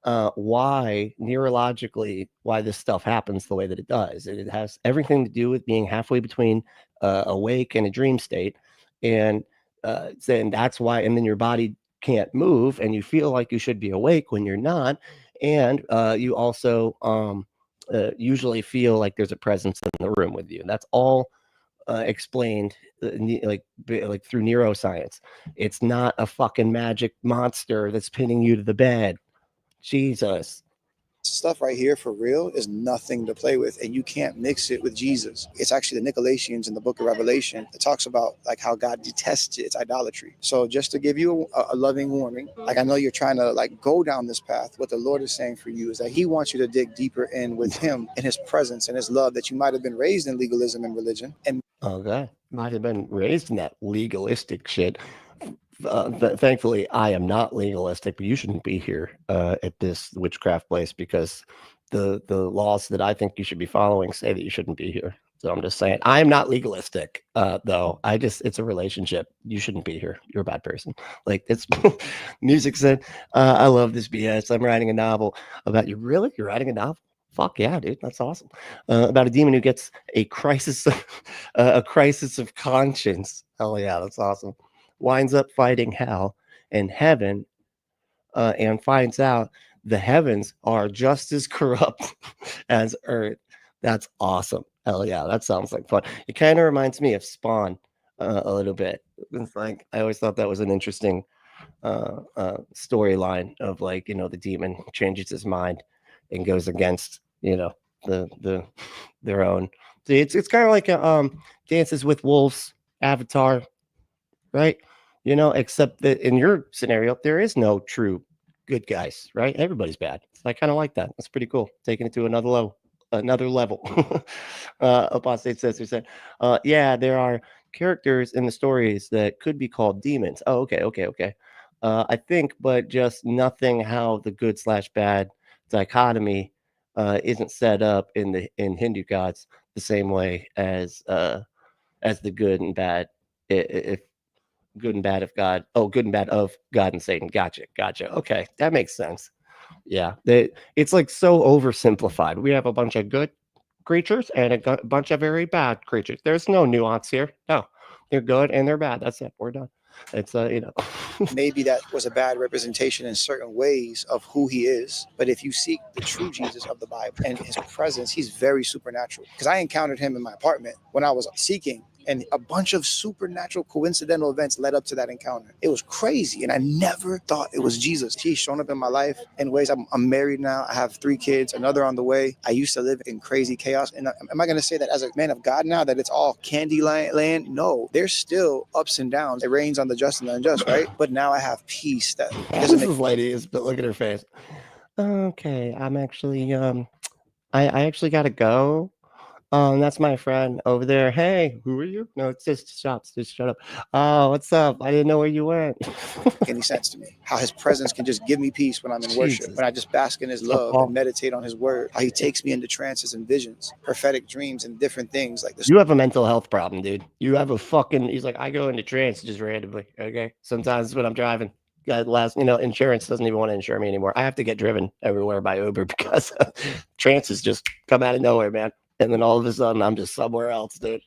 S3: why neurologically, why this stuff happens the way that it does. It has everything to do with being halfway between awake and a dream state. And then that's why, and then your body can't move and you feel like you should be awake when you're not. And you also usually feel like there's a presence in the room with you. And that's all explained like through neuroscience. It's not a fucking magic monster that's pinning you to the bed. Jesus.
S5: Stuff right here for real is nothing to play with, and you can't mix it with Jesus. It's actually the Nicolaitans in the book of Revelation that talks about like how God detests its idolatry. So just to give you a loving warning, like, I know you're trying to like go down this path. What the Lord is saying for you is that he wants you to dig deeper in with him and his presence and his love, that you might have been raised in legalism and religion. And
S3: okay, might have been raised in that legalistic shit. Thankfully, I am not legalistic, but you shouldn't be here at this witchcraft place, because the laws that I think you should be following say that you shouldn't be here. So I'm just saying, I am not legalistic, though. It's a relationship. You shouldn't be here. You're a bad person. Like, it's music said, I love this BS. I'm writing a novel about you. Really? You're writing a novel? Fuck yeah, dude, that's awesome. About a demon who gets a crisis, a crisis of conscience. Hell yeah, that's awesome. Winds up fighting hell and heaven, and finds out the heavens are just as corrupt as earth. That's awesome. Hell yeah, that sounds like fun. It kind of reminds me of Spawn a little bit. It's like I always thought that was an interesting storyline of, like, you know, the demon changes his mind and goes against, you know, their own. See, it's kind of like a Dances with Wolves Avatar, right? You know, except that in your scenario there is no true good guys, right? Everybody's bad. So I kind of like that. That's pretty cool. Taking it to another level. Apostate says, yeah, there are characters in the stories that could be called demons. Oh, okay. I think, but just nothing how the good / bad dichotomy isn't set up in Hindu gods the same way as the good and bad. If good and bad of God, good and bad of God and Satan. Gotcha. Okay, that makes sense. Yeah, it's like so oversimplified. We have a bunch of good creatures and a bunch of very bad creatures. There's no nuance here. No, they're good and they're bad. That's it. We're done. It's you know.
S5: Maybe that was a bad representation in certain ways of who he is. But if you seek the true Jesus of the Bible and his presence, he's very supernatural. Because I encountered him in my apartment when I was seeking, and a bunch of supernatural coincidental events led up to that encounter. It was crazy, and I never thought it was Jesus. He's shown up in my life in ways. I'm married now. I have 3 kids, another on the way. I used to live in crazy chaos. And am I going to say that as a man of God now that it's all candy land? No, there's still ups and downs. It rains on the just and the unjust, right? But now I have peace that doesn't
S3: This lady is, but look at her face. Okay, I'm actually I actually gotta go. That's my friend over there. Hey, who are you? No, it's just shops. Just shut up. Oh, what's up? I didn't know where you went.
S5: any sense to me. How his presence can just give me peace when I'm in worship, when I just bask in his love and meditate on his word. How he takes me into trances and visions, prophetic dreams, and different things like this.
S3: You have a mental health problem, dude. You have a fucking. He's like, I go into trance just randomly. Okay, sometimes when I'm driving. Insurance doesn't even want to insure me anymore. I have to get driven everywhere by Uber because trances just come out of nowhere, man. And then all of a sudden, I'm just somewhere else, dude.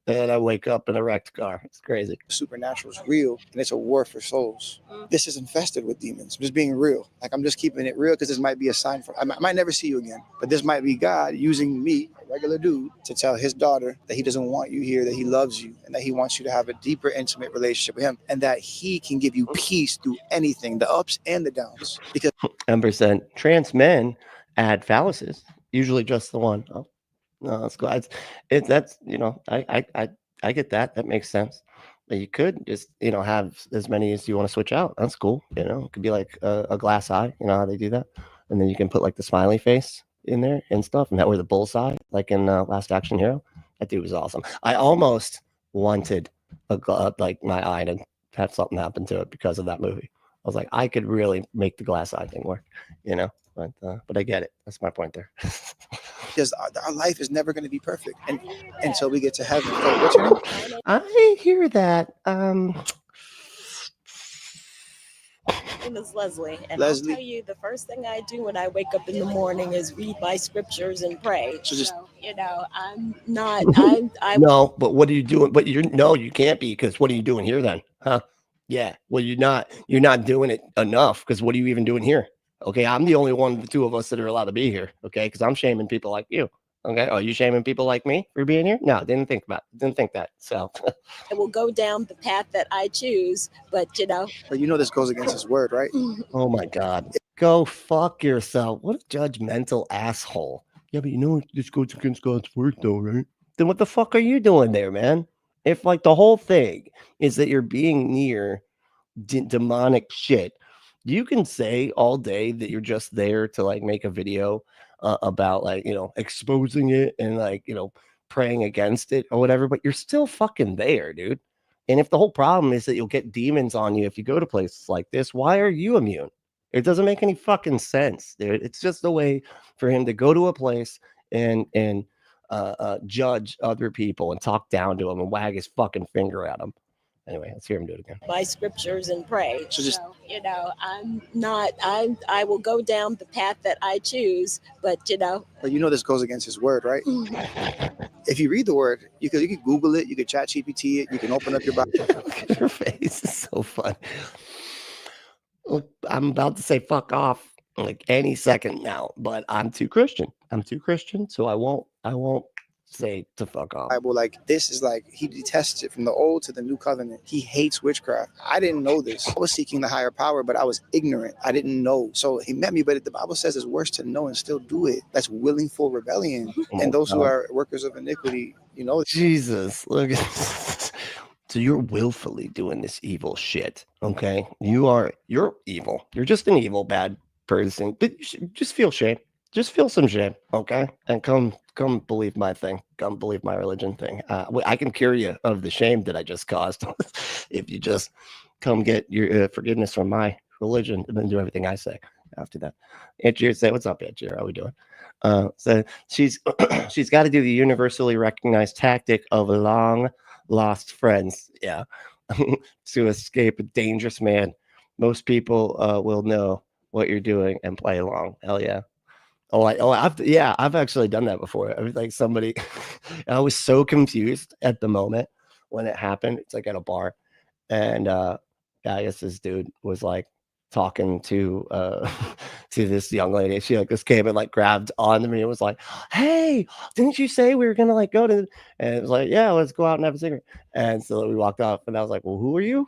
S3: And I wake up in a wrecked car. It's crazy.
S5: Supernatural is real, and it's a war for souls. This is infested with demons. I'm just being real. Like, I'm just keeping it real because this might be a sign for. I might never see you again, but this might be God using me, a regular dude, to tell his daughter that he doesn't want you here, that he loves you, and that he wants you to have a deeper, intimate relationship with him, and that he can give you peace through anything, the ups and the downs. Because
S3: % trans men add phalluses, usually just the one. Oh. No, that's cool. That's I get that. That makes sense. But you could just have as many as you want to switch out. That's cool. It could be like a glass eye. You know how they do that, and then you can put like the smiley face in there and stuff, and that were the bullseye, like in Last Action Hero. That dude was awesome. I almost wanted like my eye to have something happen to it because of that movie. I was like, I could really make the glass eye thing work, but I get it. That's my point there.
S5: Because our life is never going to be perfect until we get to heaven. So what's your name?
S3: I hear that.
S6: My name is Leslie, and Leslie. I'll tell you, the first thing I do when I wake up in the morning is read my scriptures and pray. So I'm not. I'm
S3: No, but what are you doing? But you can't be, because what are you doing here then? Huh? Yeah. Well, you're not doing it enough, because what are you even doing here? Okay, I'm the only one of the two of us that are allowed to be here. Okay, because I'm shaming people like you. Okay, are you shaming people like me for being here? No, didn't think that. So
S6: I will go down the path that I choose, but
S5: But this goes against his word, right?
S3: Oh my God, go fuck yourself. What a judgmental asshole. Yeah, but this goes against God's word, though, right? Then what the fuck are you doing there, man? If like the whole thing is that you're being near demonic shit. You can say all day that you're just there to like make a video about like, exposing it and like, praying against it or whatever, but you're still fucking there, dude. And if the whole problem is that you'll get demons on you if you go to places like this, why are you immune? It doesn't make any fucking sense, dude. It's just a way for him to go to a place and judge other people and talk down to them and wag his fucking finger at them. Anyway, let's hear him do it again.
S6: My scriptures and pray.
S5: So just-
S6: you know, I'm not, I will go down the path that I choose, but you know.
S5: But you know this goes against his word, right? If you read the word, you could Google it, you could chat GPT it, you can open up your Bible.
S3: Your face is so fun. Look, I'm about to say fuck off like any second now, but I'm too Christian. So I won't say to fuck off.
S5: Bible, like this is like he detests it from the old to the new covenant. He hates witchcraft. I didn't know this. I was seeking the higher power, but I was ignorant. I didn't know. So he met me, but the Bible says it's worse to know and still do it. That's willful rebellion. And those who are workers of iniquity, you know.
S3: Jesus, look at so you're willfully doing this evil shit. Okay. You're evil. You're just an evil, bad person. But you should just feel shame. Just feel some shame, okay? And come believe my thing. Come believe my religion thing. I can cure you of the shame that I just caused if you just come get your forgiveness from my religion and then do everything I say after that. Aunt Jira, say, what's up, Aunt Jira? How we doing? So she's got to do the universally recognized tactic of long lost friends. Yeah. To escape a dangerous man. Most people will know what you're doing and play along. Hell yeah. I've actually done that before. I was like somebody, I was so confused at the moment when it happened. It's like at a bar, and I guess this dude was like talking to this young lady. She like just came and like grabbed onto me and was like, "Hey, didn't you say we were gonna like go to?" And it was like, "Yeah, let's go out and have a cigarette." And so we walked off, and I was like, "Well, who are you?"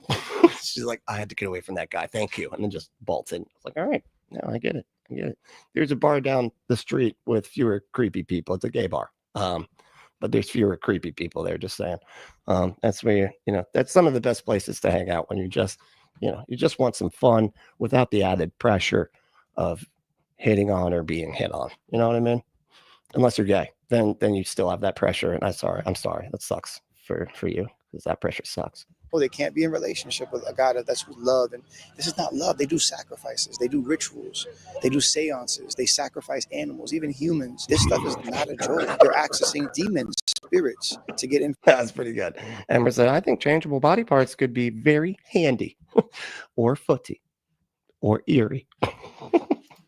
S3: She's like, "I had to get away from that guy. Thank you," and then just bolted. I was like, "All right, no, I get it. Yeah, there's a bar down the street with fewer creepy people. It's a gay bar, but there's fewer creepy people there. Just saying, that's where that's some of the best places to hang out when you just want some fun without the added pressure of hitting on or being hit on. You know what I mean? Unless you're gay, then you still have that pressure. And I'm sorry, that sucks for you because that pressure sucks.
S5: Oh, they can't be in relationship with a God that's love. And this is not love. They do sacrifices. They do rituals. They do seances. They sacrifice animals, even humans. This stuff is not a joke. They're accessing demons, spirits to get in.
S3: That's pretty good. And we're saying, I think changeable body parts could be very handy or footy or eerie.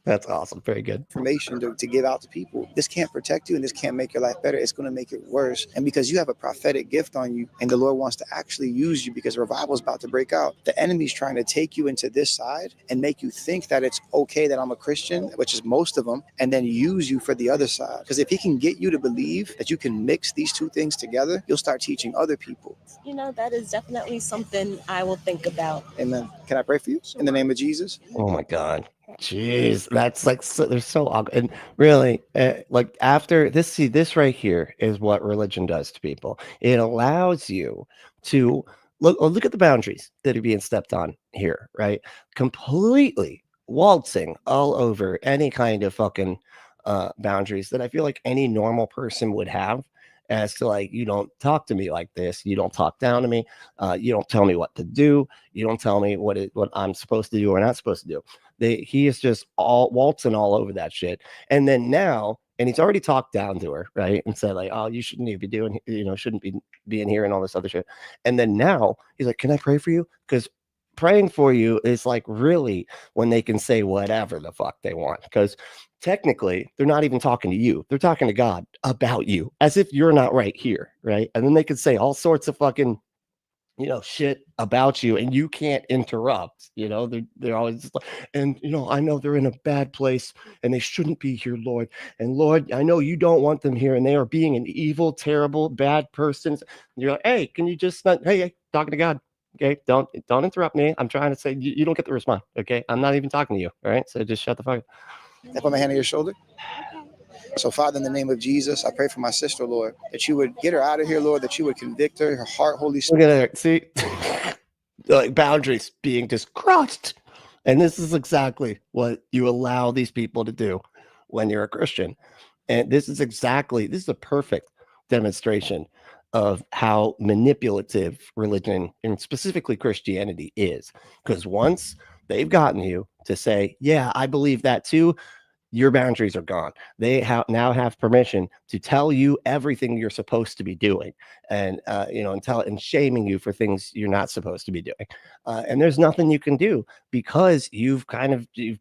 S3: That's awesome. Very good.
S5: Information to give out to people. This can't protect you and this can't make your life better. It's going to make it worse. And because you have a prophetic gift on you and the Lord wants to actually use you because revival is about to break out, the enemy's trying to take you into this side and make you think that it's okay that I'm a Christian, which is most of them, and then use you for the other side. Because if he can get you to believe that you can mix these two things together, you'll start teaching other people.
S6: That is definitely something I will think about.
S5: Amen. Can I pray for you? In the name of Jesus?
S3: Oh my God. Jeez, that's like they're so awkward. And really, like after this, see, this right here is what religion does to people. It allows you to look at the boundaries that are being stepped on here, right? Completely waltzing all over any kind of fucking boundaries that I feel like any normal person would have. As to like, you don't talk to me like this. You don't talk down to me. You don't tell me what to do. You don't tell me what I'm supposed to do or not supposed to do. He is just all waltzing all over that shit. And then now, and he's already talked down to her, right? And said like, oh, you shouldn't even be doing, shouldn't be being here and all this other shit. And then now he's like, can I pray for you? Because praying for you is like really when they can say whatever the fuck they want. Because technically they're not even talking to you. They're talking to God about you as if you're not right here. Right. And then they could say all sorts of fucking, shit about you and you can't interrupt. They're always just like, and I know they're in a bad place and they shouldn't be here, Lord. And Lord, I know you don't want them here and they are being an evil, terrible, bad person. And you're like, hey, can you just not, hey, talking to God. Okay, don't interrupt me. I'm trying to say you don't get to respond. Okay, I'm not even talking to you. All right, so just shut the fuck up.
S5: I put my hand on your shoulder. So, Father, in the name of Jesus, I pray for my sister, Lord, that you would get her out of here, Lord, that you would convict her heart, Holy Spirit.
S3: Look at her. See, like boundaries being just crossed. And this is exactly what you allow these people to do when you're a Christian. And this is a perfect demonstration of how manipulative religion and specifically Christianity is. Because once they've gotten you to say, yeah, I believe that too, your boundaries are gone. They now have permission to tell you everything you're supposed to be doing, and and shaming you for things you're not supposed to be doing. And there's nothing you can do, because you've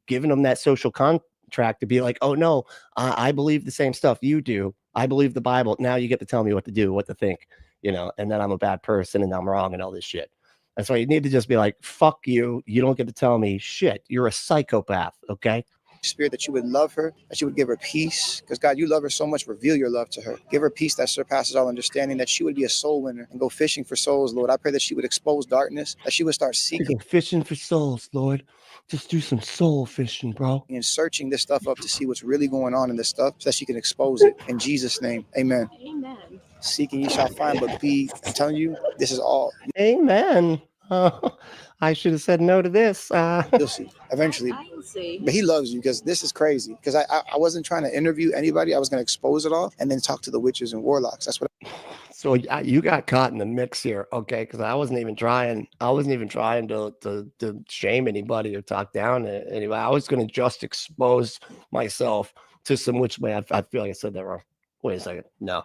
S3: given them that social contract to be like, oh no, I believe the same stuff you do. I believe the Bible. Now you get to tell me what to do, what to think, and then I'm a bad person and I'm wrong and all this shit. And so you need to just be like, fuck you. You don't get to tell me shit. You're a psychopath. Okay.
S5: Spirit, that you would love her, that you would give her peace, because God, you love her so much. Reveal your love to her. Give her peace that surpasses all understanding, that she would be a soul winner and go fishing for souls, Lord. I pray that she would expose darkness, that she would start seeking,
S3: fishing for souls, Lord. Just do some soul fishing, bro.
S5: and searching this stuff up to see what's really going on in this stuff, so that she can expose it. In Jesus' name, amen.
S6: Amen.
S5: Seeking you shall find, but I'm telling you, this is all.
S3: Amen. I should have said no to this.
S5: You'll see eventually.
S6: I will see.
S5: But he loves you, because this is crazy. Because I wasn't trying to interview anybody. I was going to expose it all and then talk to the witches and warlocks. That's what.
S3: So you got caught in the mix here, okay? Because I wasn't even trying. To shame anybody or talk down to anybody. I was going to just expose myself to some witch. I feel like I said that wrong. Wait a second. No,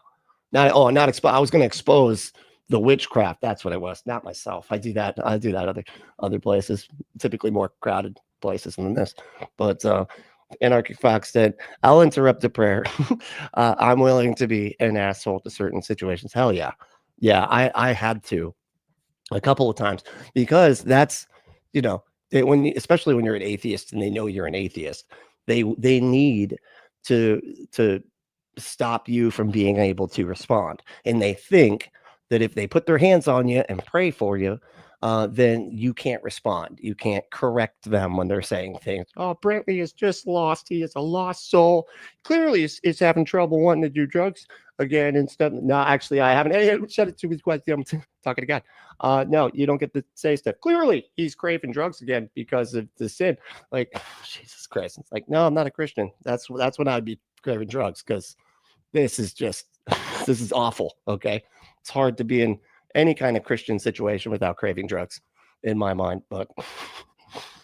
S3: not expose. I was going to expose the witchcraft. That's what it was, not myself. I do that other places, typically more crowded places than this. But Anarchic Fox said, I'll interrupt the prayer. I'm willing to be an asshole to certain situations. Hell yeah. I had to a couple of times, because that's, especially when you're an atheist and they know you're an atheist, they need to stop you from being able to respond. And they think that if they put their hands on you and pray for you, then you can't respond. You can't correct them when they're saying things. Oh, Brantley is just lost. He is a lost soul. Clearly is having trouble wanting to do drugs again instead. No, actually, I haven't. Hey, shut it to his question. I'm talking to God. No, you don't get to say stuff. Clearly, he's craving drugs again because of the sin. Like, Jesus Christ. It's like, no, I'm not a Christian. That's when I'd be craving drugs, because this is awful. Okay. It's hard to be in any kind of Christian situation without craving drugs, in my mind. But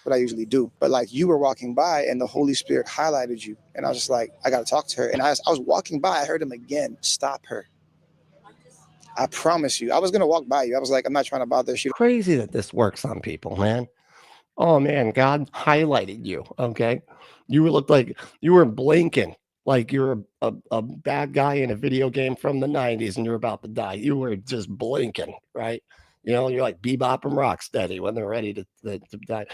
S5: What I usually do. But like, you were walking by and the Holy Spirit highlighted you. And I was just like, I got to talk to her. And I was walking by, I heard him again, stop her. I promise you. I was going to walk by you. I was like, I'm not trying to bother you.
S3: Crazy that this works on people, man. Oh man, God highlighted you. Okay. You looked like you were blinking, like you're a bad guy in a video game from the 90s and you're about to die. You were just blinking, right? You're like Bebop and Rocksteady when they're ready to die.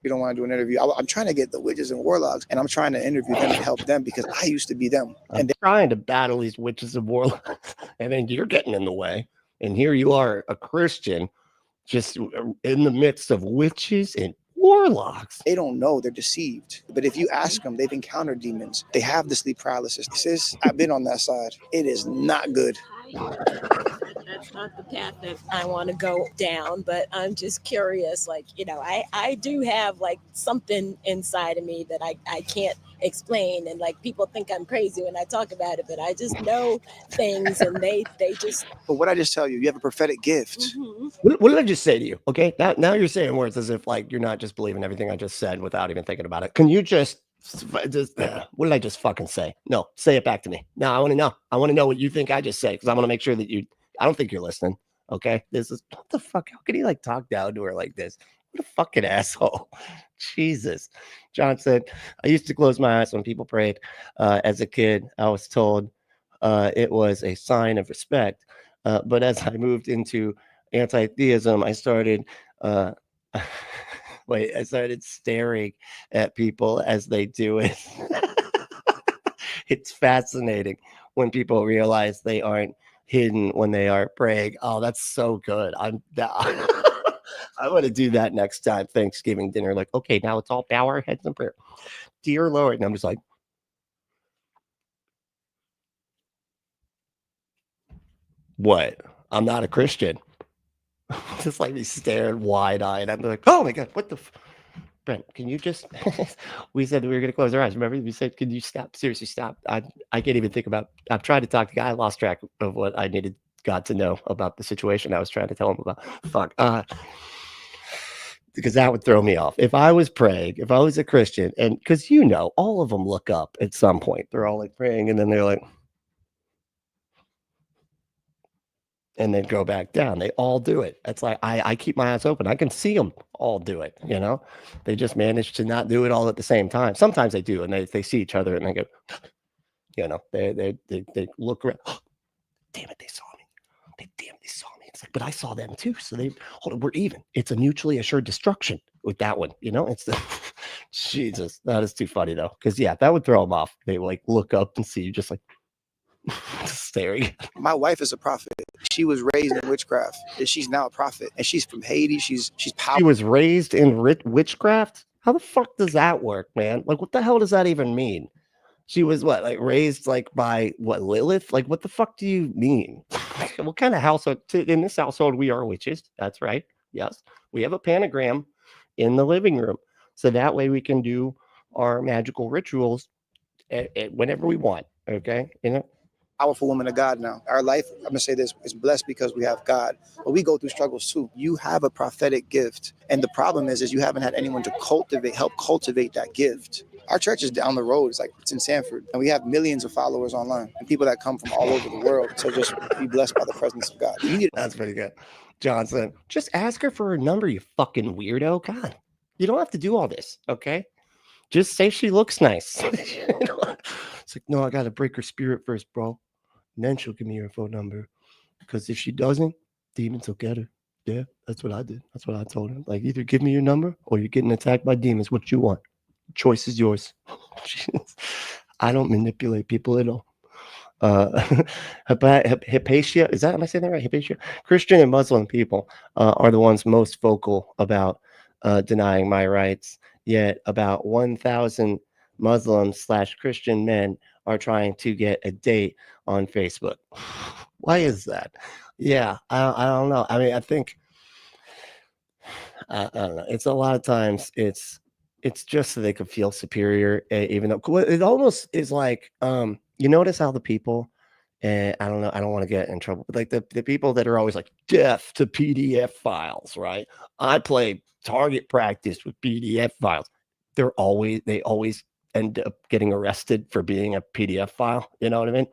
S5: You don't want to do an interview. I'm trying to get the witches and warlocks, and I'm trying to interview them and help them, because I used to be them.
S3: And they're trying to battle these witches and warlocks, and then you're getting in the way. And here you are, a Christian, just in the midst of witches and warlocks.
S5: They don't know, they're deceived. But if you ask them, they've encountered demons. They have the sleep paralysis. Sis, I've been on that side. It is not good.
S6: That's not the path that I want to go down, but I'm just curious. Like, I do have like something inside of me that I can't explain, and like people think I'm crazy when I talk about it, but I just know things, and they just.
S5: But what I just tell you, you have a prophetic gift.
S6: Mm-hmm.
S3: What did I just say to you? Okay, now you're saying words as if like you're not just believing everything I just said without even thinking about it. Can you just what did I just fucking say? No, say it back to me. No, I want to know. I want to know what you think I just said, because I want to make sure that I don't think you're listening. Okay, this is what the fuck. How can he like talk down to her like this? What a fucking asshole. Jesus. John said, I used to close my eyes when people prayed. As a kid, I was told it was a sign of respect. But as I moved into anti-theism, I started I started staring at people as they do it. It's fascinating when people realize they aren't hidden when they are praying. Oh, that's so good. I want to do that next time. Thanksgiving dinner. Like, okay, now it's all bow our heads in prayer. Dear Lord. And I'm just like, what? I'm not a Christian. Just like me staring wide-eyed. I'm like, oh my God, what the Brent, can you just we said that we were going to close our eyes. Remember, we said, can you stop? Seriously, stop. I can't even think about. I've tried to talk to God. I lost track of what I needed God to know about the situation I was trying to tell him about. Fuck. because that would throw me off. If I was praying, if I was a Christian, and because all of them look up at some point. They're all like praying, and then they're like, and then go back down. They all do it. It's like I keep my eyes open. I can see them all do it. They just manage to not do it all at the same time. Sometimes they do, and they see each other and they go, they look around. Oh, damn it, they saw me. They saw me. It's like, but I saw them too. So we're even. It's a mutually assured destruction with that one. It's the Jesus. That is too funny though, because that would throw them off. They like look up and see you just like staring.
S5: My wife is a prophet. She was raised in witchcraft, and she's now a prophet. And she's from Haiti. She's powerful.
S3: She was raised in witchcraft. How the fuck does that work, man? Like, what the hell does that even mean? She was what, like raised like by what, Lilith? Like, what the fuck do you mean? What kind of household? In this household, we are witches. That's right. Yes, we have a pentagram in the living room, so that way we can do our magical rituals whenever we want. Okay,
S5: Powerful woman of God now. Our life, I'm gonna say this, is blessed because we have God, but we go through struggles too. You have a prophetic gift, and the problem is you haven't had anyone to help cultivate that gift. Our church is down the road. It's in Sanford, and we have millions of followers online and people that come from all over the world to just be blessed by the presence of God.
S3: That's pretty good. Johnson, just ask her for her number, you fucking weirdo. God, you don't have to do all this, okay? Just say she looks nice. It's like, no, I gotta break her spirit first, bro. And then she'll give me her phone number. Because if she doesn't, demons will get her. Yeah, that's what I did. That's what I told her. Like, either give me your number or you're getting attacked by demons. What you want? Choice is yours. I don't manipulate people at all. Hypatia, am I saying that right? Hypatia? Christian and Muslim people are the ones most vocal about denying my rights. Yet about 1,000 Muslim/Christian men are trying to get a date on Facebook. Why is that? Yeah, I don't know. I mean, I think I don't know. It's a lot of times it's just so they could feel superior, even though it almost is like you notice how the people, and I don't know, I don't want to get in trouble, but like the people that are always like deaf to PDF files, right? I play target practice with PDF files. They always end up getting arrested for being a PDF file. You know what I mean?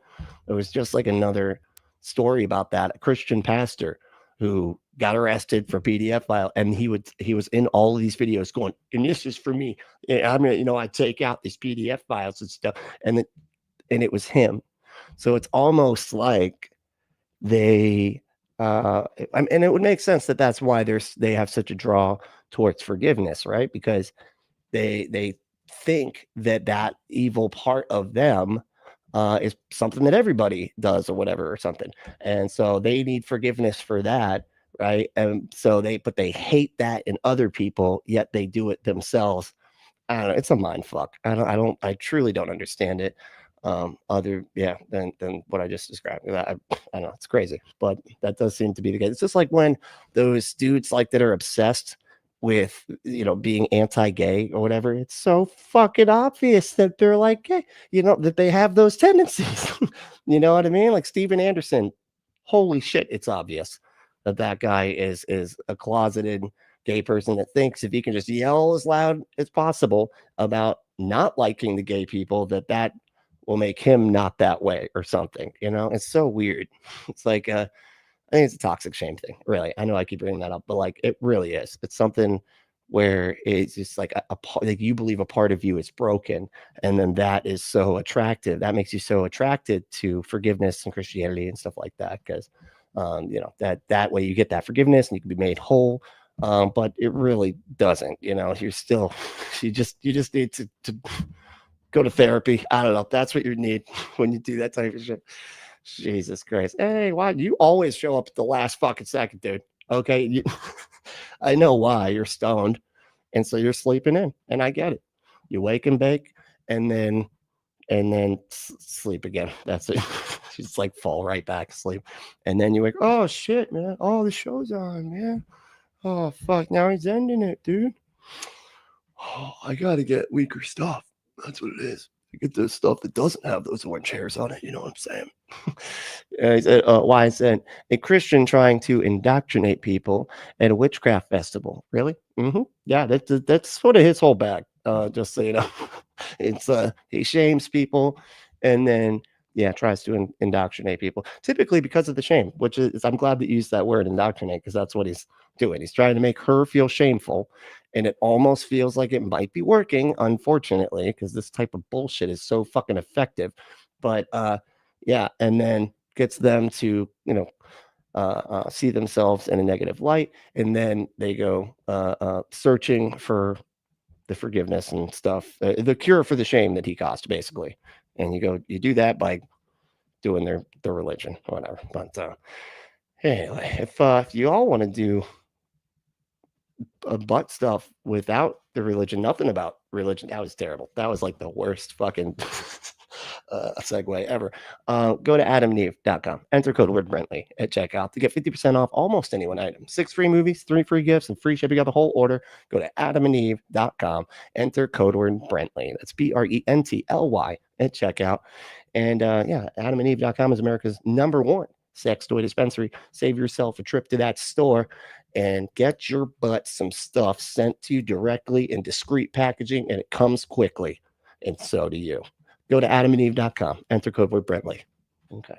S3: It was just like another story about that. A Christian pastor who got arrested for PDF file, and he was in all of these videos going, and this is for me. I mean, I take out these PDF files and stuff, and it was him. So it's almost like they and it would make sense that that's why they have such a draw towards forgiveness, right? Because they think that evil part of them is something that everybody does or whatever or something, and so they need forgiveness for that, right? And so they hate that in other people, yet they do it themselves. I don't know. It's a mind fuck. I truly don't understand it. Than what I just described. I don't know. It's crazy, but that does seem to be the case. It's just like when those dudes like that are obsessed with being anti-gay or whatever. It's so fucking obvious that they're like gay, that they have those tendencies. You know what I mean? Like Steven Anderson. Holy shit! It's obvious that guy is a closeted gay person that thinks if he can just yell as loud as possible about not liking the gay people, that will make him not that way or something. It's so weird. It's like I think it's a toxic shame thing, really. I know I keep bringing that up, but like it really is. It's something where it's just like like you believe a part of you is broken, and then that is so attractive. That makes you so attracted to forgiveness and Christianity and stuff like that, because that way you get that forgiveness and you can be made whole. But it really doesn't. You're still you just need to go to therapy. I don't know. That's what you need when you do that type of shit. Jesus Christ. Hey, why you always show up at the last fucking second, dude? Okay. I know why. You're stoned. And so you're sleeping in. And I get it. You wake and bake and then sleep again. That's it. Just like fall right back asleep. And then you wake, oh shit, man. Oh, the show's on, man. Oh fuck. Now he's ending it, dude. Oh, I gotta get weaker stuff. That's what it is. get the stuff that doesn't have those orange hairs on it. You know what I'm saying? He said, why I said a Christian trying to indoctrinate people at a witchcraft festival. Really? Yeah, that's sort of his whole bag. Just so you know, it's he shames people, and then tries to indoctrinate people. Typically because of the shame, which is I'm glad that you used that word, indoctrinate, because that's what he's doing. He's trying to make her feel shameful, and it almost feels like it might be working, unfortunately, because this type of bullshit is so fucking effective. But and then gets them to see themselves in a negative light, and then they go searching for the forgiveness and stuff, the cure for the shame that he caused, basically. And you do that by doing their religion or whatever. But anyway, if you all want to do butt stuff without the religion, nothing about religion, that was terrible. That was like the worst fucking segue ever. Go to adamandeve.com, enter code word Brentley at checkout to get 50% off almost any one item. 6 free movies, 3 free gifts, and free shipping on the whole order. Go to adamandeve.com, enter code word Brentley. That's BRENTLY at checkout. And adamandeve.com is America's #1 sex toy dispensary. Save yourself a trip to that store and get your butt some stuff sent to you directly in discreet packaging, and it comes quickly, and so do you. Go to adamandeve.com, enter code word Brentley. Okay.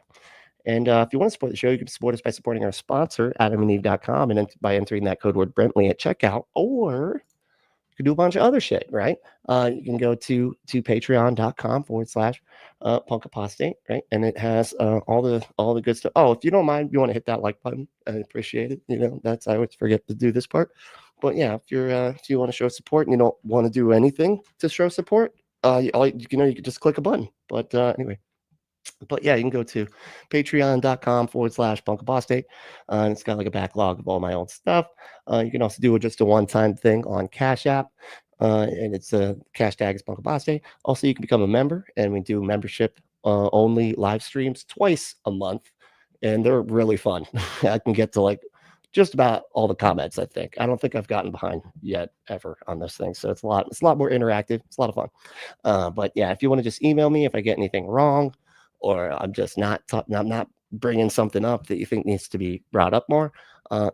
S3: And if you want to support the show, you can support us by supporting our sponsor, adamandeve.com, and by entering that code word Brentley at checkout, or you can do a bunch of other shit, right? You can go to patreon.com/Punk Apostate, right? And it has all the good stuff. Oh, if you don't mind, you want to hit that like button, I appreciate it. I always forget to do this part. But yeah, if you want to show support and you don't want to do anything to show support, you can just click a button. But anyway. But yeah, you can go to patreon.com/Punk Apostate. And it's got like a backlog of all my old stuff. You can also do just a one-time thing on Cash App. And it's a cash tag is Punk Apostate. Also, you can become a member, and we do membership only live streams twice a month. And they're really fun. I can get to like just about all the comments, I think. I don't think I've gotten behind yet ever on this thing. So it's a lot more interactive. It's a lot of fun. But yeah, if you want to just email me if I get anything wrong, or I'm just I'm not bringing something up that you think needs to be brought up more,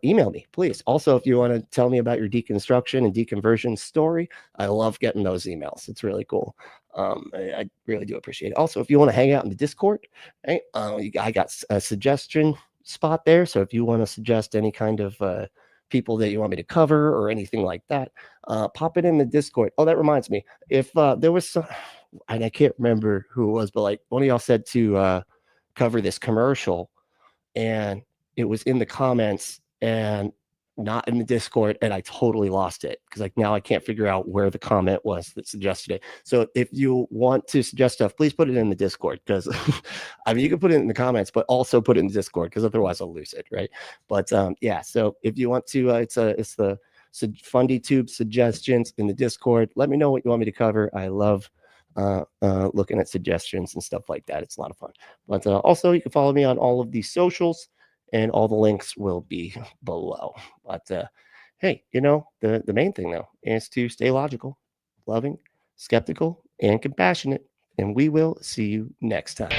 S3: email me, please. Also, if you want to tell me about your deconstruction and deconversion story, I love getting those emails. It's really cool. I really do appreciate it. Also, if you want to hang out in the Discord, right, I got a suggestion spot there. So if you want to suggest any kind of people that you want me to cover or anything like that, pop it in the Discord. Oh, that reminds me. If there was some... and I can't remember who it was, but like one of y'all said to cover this commercial, and it was in the comments and not in the Discord, and I totally lost it because like now I can't figure out where the comment was that suggested it. So if you want to suggest stuff, please put it in the Discord, because I mean you can put it in the comments, but also put it in the Discord, because otherwise I'll lose it, right? But yeah, so if you want to, it's the FundyTube suggestions in the Discord. Let me know what you want me to cover. I love looking at suggestions and stuff like that. It's a lot of fun. But also you can follow me on all of these socials, and all the links will be below. But hey, the main thing though is to stay logical, loving, skeptical, and compassionate, and we will see you next time.